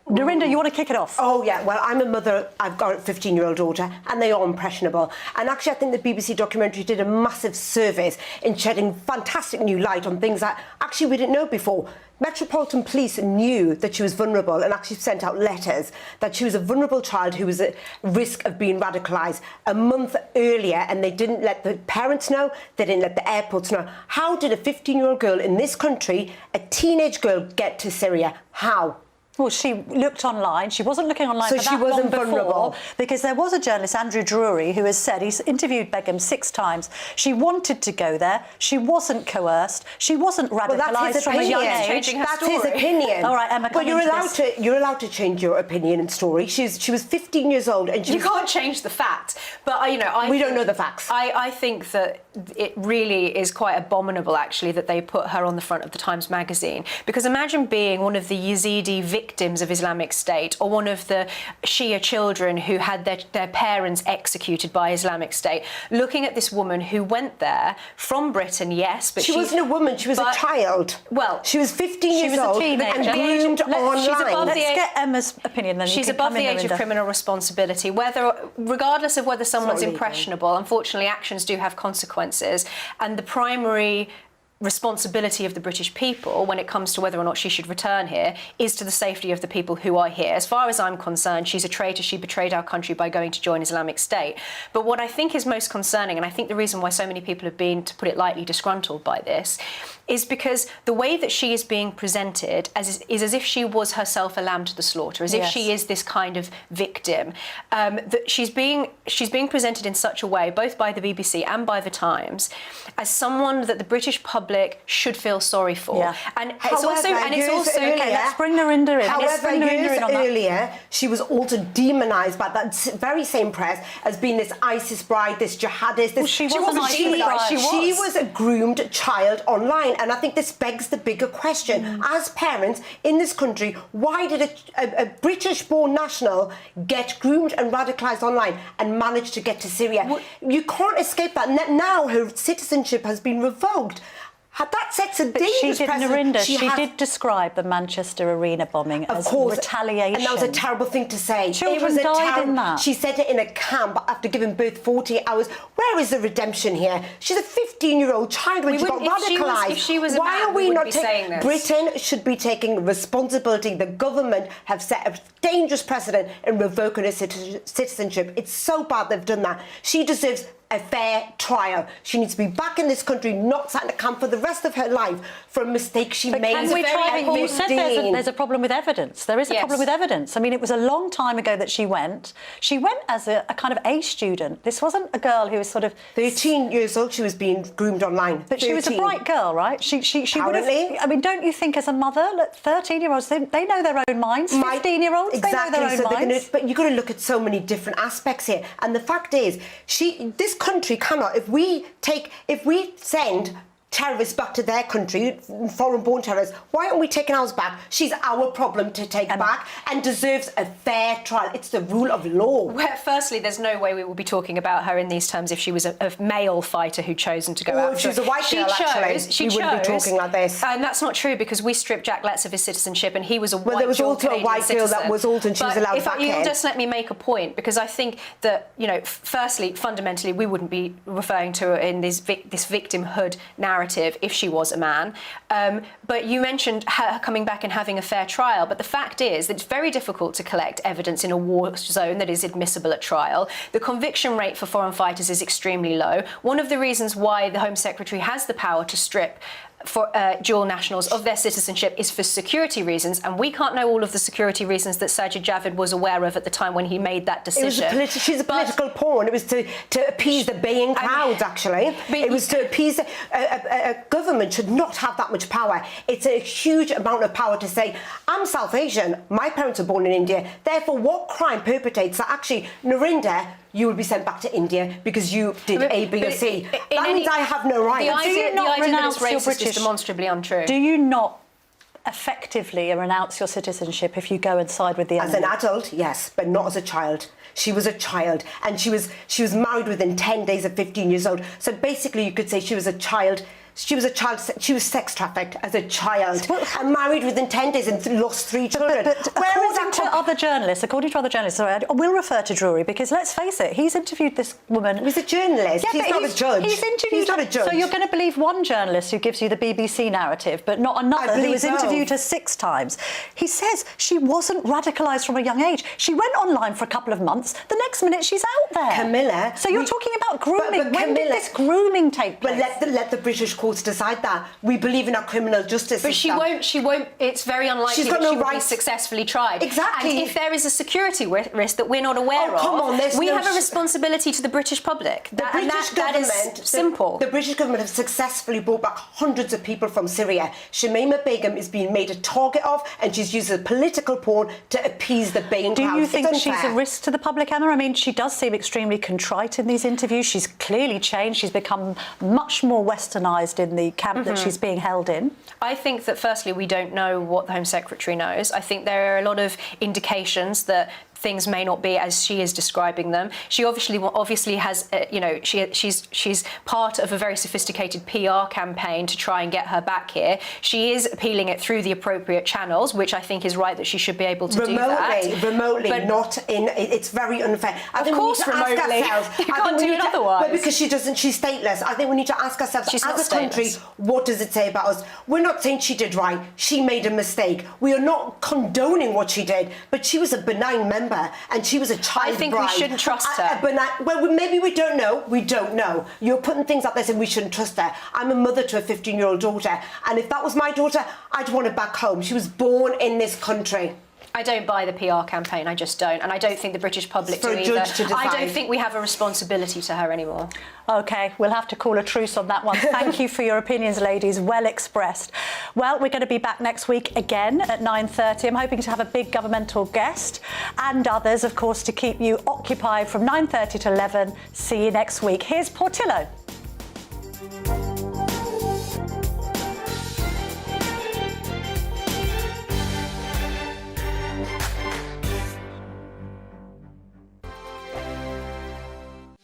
Narinder, you want to kick it off?
Oh, yeah. Well, I'm a mother. I've got a 15-year-old daughter, and they are impressionable. And actually, I think the BBC documentary did a massive service in shedding fantastic new light on things that actually we didn't know before. Metropolitan Police knew that she was vulnerable and actually sent out letters that she was a vulnerable child who was at risk of being radicalised a month earlier, and they didn't let the parents know, they didn't let the airports know. How did a 15-year-old girl in this country, a teenage girl, get to Syria? How?
Well, she looked online. She wasn't looking online
so
for that
she wasn't
long
vulnerable.
Before, because there was a journalist, Andrew Drury, who has said he's interviewed Begum 6 times. She wanted to go there. She wasn't coerced. She wasn't radicalised from a young age.
That's his opinion.
All right, Emma.
Well, you're allowed to change your opinion and story. She was 15 years old, and
you can't change the fact. But
we don't know the facts.
I think that it really is quite abominable, actually, that they put her on the front of the Times Magazine. Because imagine being one of the Yazidi victims
victims of Islamic State or one of the Shia children who had their parents executed by Islamic State, looking at this woman who went there from Britain, yes, but
she wasn't a woman, she was a child.
Well,
she was 15 years old and groomed online.
Let's get Emma's opinion, then
she's
you can
above
come
the
in,
age of
Narinda.
criminal responsibility. Regardless of whether someone's impressionable, unfortunately, actions do have consequences, and the primary responsibility of the British people when it comes to whether or not she should return here is to the safety of the people who are here. As far as I'm concerned, she's a traitor. She betrayed our country by going to join Islamic State. But what I think is most concerning, and I think the reason why so many people have been, to put it lightly, disgruntled by this, is because the way that she is being presented is as if she was herself a lamb to the slaughter, as if she is this kind of victim. That she's being presented in such a way, both by the BBC and by the Times, as someone that the British public should feel sorry for.
Yeah.
And
However,
it's also
earlier,
let's bring Narinda in.
However, years earlier, she was also demonised by that very same press as being this ISIS bride, this jihadist. This,
she wasn't demonised.
She was a groomed child online, and I think this begs the bigger question: as parents in this country, why did a British-born national get groomed and radicalised online and manage to get to Syria? You can't escape that. Now her citizenship has been revoked. That sets a dangerous precedent.
Narinda, she did describe the Manchester Arena bombing as retaliation.
And that was a terrible thing to say.
Children died in that.
She said it in a camp after giving birth 48 hours. Where is the redemption here? She's a 15-year-old child when she got radicalised.
If she was a
Why
man,
are we not
be saying this?
Britain should be taking responsibility. The government have set a dangerous precedent in revoking her citizenship. It's so bad they've done that. She deserves a fair trial. She needs to be back in this country, not sat in a camp for the rest of her life for a mistake she made.
Can we try? You said there's a problem with evidence. There is a problem with evidence. I mean, it was a long time ago that she went. She went as a kind of A student. This wasn't a girl who was sort of
13 years old. She was being groomed online.
But she was a bright girl, right? She would have. I mean, don't you think as a mother, look, 13-year-olds, they know their own minds. 15-year-olds,
exactly,
they know their own minds.
But you've got to look at so many different aspects here. And the fact is, this country cannot, if we send terrorists back to their country, foreign-born terrorists, why aren't we taking ours back? She's our problem to take back and deserves a fair trial. It's the rule of law.
Well, firstly, there's no way we will be talking about her in these terms if she was a male fighter who'd chosen to go out.
If she was a white girl, actually, we wouldn't be talking like this.
And that's not true, because we stripped Jack Letts of his citizenship and he was a white
there was also
Canadian
a white girl that was old and she was allowed back in.
You'll just let me make a point, because I think that, firstly, fundamentally, we wouldn't be referring to her in this victimhood narrative if she was a man. But you mentioned her coming back and having a fair trial. But the fact is that it's very difficult to collect evidence in a war zone that is admissible at trial. The conviction rate for foreign fighters is extremely low. One of the reasons why the Home Secretary has the power to strip for dual nationals of their citizenship is for security reasons, and we can't know all of the security reasons that Sajid Javid was aware of at the time when he made that decision.
She's a political pawn. It was to appease the baying crowds, actually. It was to appease... A government should not have that much power. It's a huge amount of power to say, I'm South Asian, my parents are born in India, therefore what crime perpetrates that actually, Narinda, you will be sent back to India because you did A, B, or C. That means I have no right.
The idea that it's racist is demonstrably untrue.
Do you not effectively renounce your citizenship if you go and side with the enemy?
As an adult, yes, but not as a child. She was a child, and she was married within 10 days of 15 years old. So basically, you could say she was a child. She was sex trafficked as a child and married within 10 days and lost 3 children.
But according to other journalists, sorry, I will refer to Drury, because let's face it, he's interviewed this woman.
He's a journalist.
Yeah,
he's not a judge.
He's not a judge. So you're going to believe one journalist who gives you the BBC narrative, but not another who has interviewed her 6 times. He says she wasn't radicalised from a young age. She went online for a couple of months. The next minute she's out there.
Camilla.
So you're talking about grooming. When did this grooming take place?
But let the British courts decide that. We believe in our criminal justice
system. But she won't. It's very unlikely that she will be successfully tried.
Exactly.
And if there is a security risk that we're not aware of, we have a responsibility to the British public. That is simple.
The British government have successfully brought back hundreds of people from Syria. Shamima Begum is being made a target of, and she's used as a political pawn to appease the baying crowds.
Do you think she's a risk to the public, Emma? I mean, she does seem extremely contrite in these interviews. She's clearly changed. She's become much more westernised radicalised in the camp that she's being held in?
I think that firstly, we don't know what the Home Secretary knows. I think there are a lot of indications that things may not be as she is describing them. She obviously has, she's part of a very sophisticated PR campaign to try and get her back here. She is appealing it through the appropriate channels, which I think is right that she should be able to do that.
Remotely, not in. It's very unfair. I think we need to ask ourselves.
You can't do it otherwise.
But because she's stateless. I think we need to ask ourselves,
She's
as
not
a country,
stateless.
what does it say about us? We're not saying she did right. She made a mistake. We are not condoning what she did, but she was a benign member. And she was a child
I think
bride.
we shouldn't trust her.
Well, maybe we don't know. We don't know. You're putting things out there saying we shouldn't trust her. I'm a mother to a 15-year-old daughter, and if that was my daughter, I'd want her back home. She was born in this country.
I don't buy the PR campaign, I just don't. And I don't think the British public do
For a
either.
judge to decide.
I don't think we have a responsibility to her anymore.
OK, we'll have to call a truce on that one. Thank you for your opinions, ladies. Well expressed. Well, we're going to be back next week again at 9:30. I'm hoping to have a big governmental guest and others, of course, to keep you occupied from 9:30 to 11. See you next week. Here's Portillo.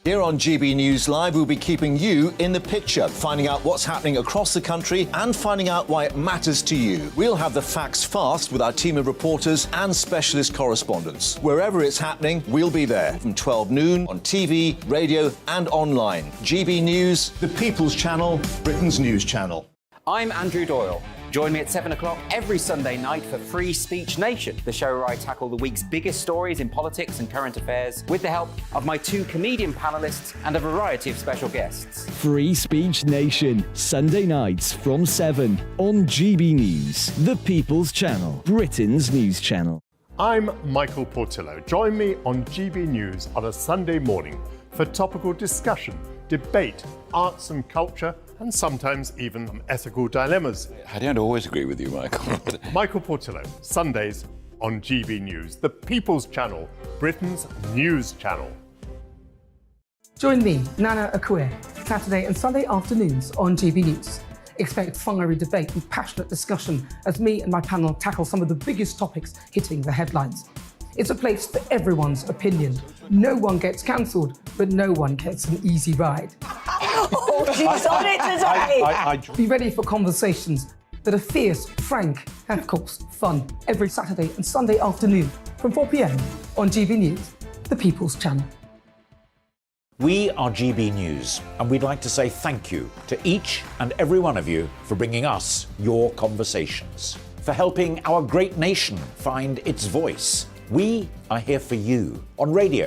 Here on GB News Live, we'll be keeping you in the picture, finding out what's happening across the country and finding out why it matters to you. We'll have the facts fast with our team of reporters and specialist correspondents. Wherever it's happening, we'll be there from 12 noon on TV, radio and online. GB News, the People's Channel, Britain's news channel.
I'm Andrew Doyle. Join me at 7 o'clock every Sunday night for Free Speech Nation, the show where I tackle the week's biggest stories in politics and current affairs with the help of my 2 comedian panellists and a variety of special guests.
Free Speech Nation, Sunday nights from 7 on GB News, the People's Channel, Britain's news channel.
I'm Michael Portillo. Join me on GB News on a Sunday morning for topical discussion, debate, arts and culture, and sometimes even ethical dilemmas.
I don't always agree with you, Michael.
Michael Portillo, Sundays on GB News, the People's Channel, Britain's news channel.
Join me, Nana Akue, Saturday and Sunday afternoons on GB News. Expect fiery debate and passionate discussion as me and my panel tackle some of the biggest topics hitting the headlines. It's a place for everyone's opinion. No one gets cancelled, but no one gets an easy ride.
Oh, she's on it today!
Be ready for conversations that are fierce, frank, and of course, fun. Every Saturday and Sunday afternoon from 4 p.m. on GB News, the People's Channel.
We are GB News, and we'd like to say thank you to each and every one of you for bringing us your conversations, for helping our great nation find its voice. We are here for you on radio,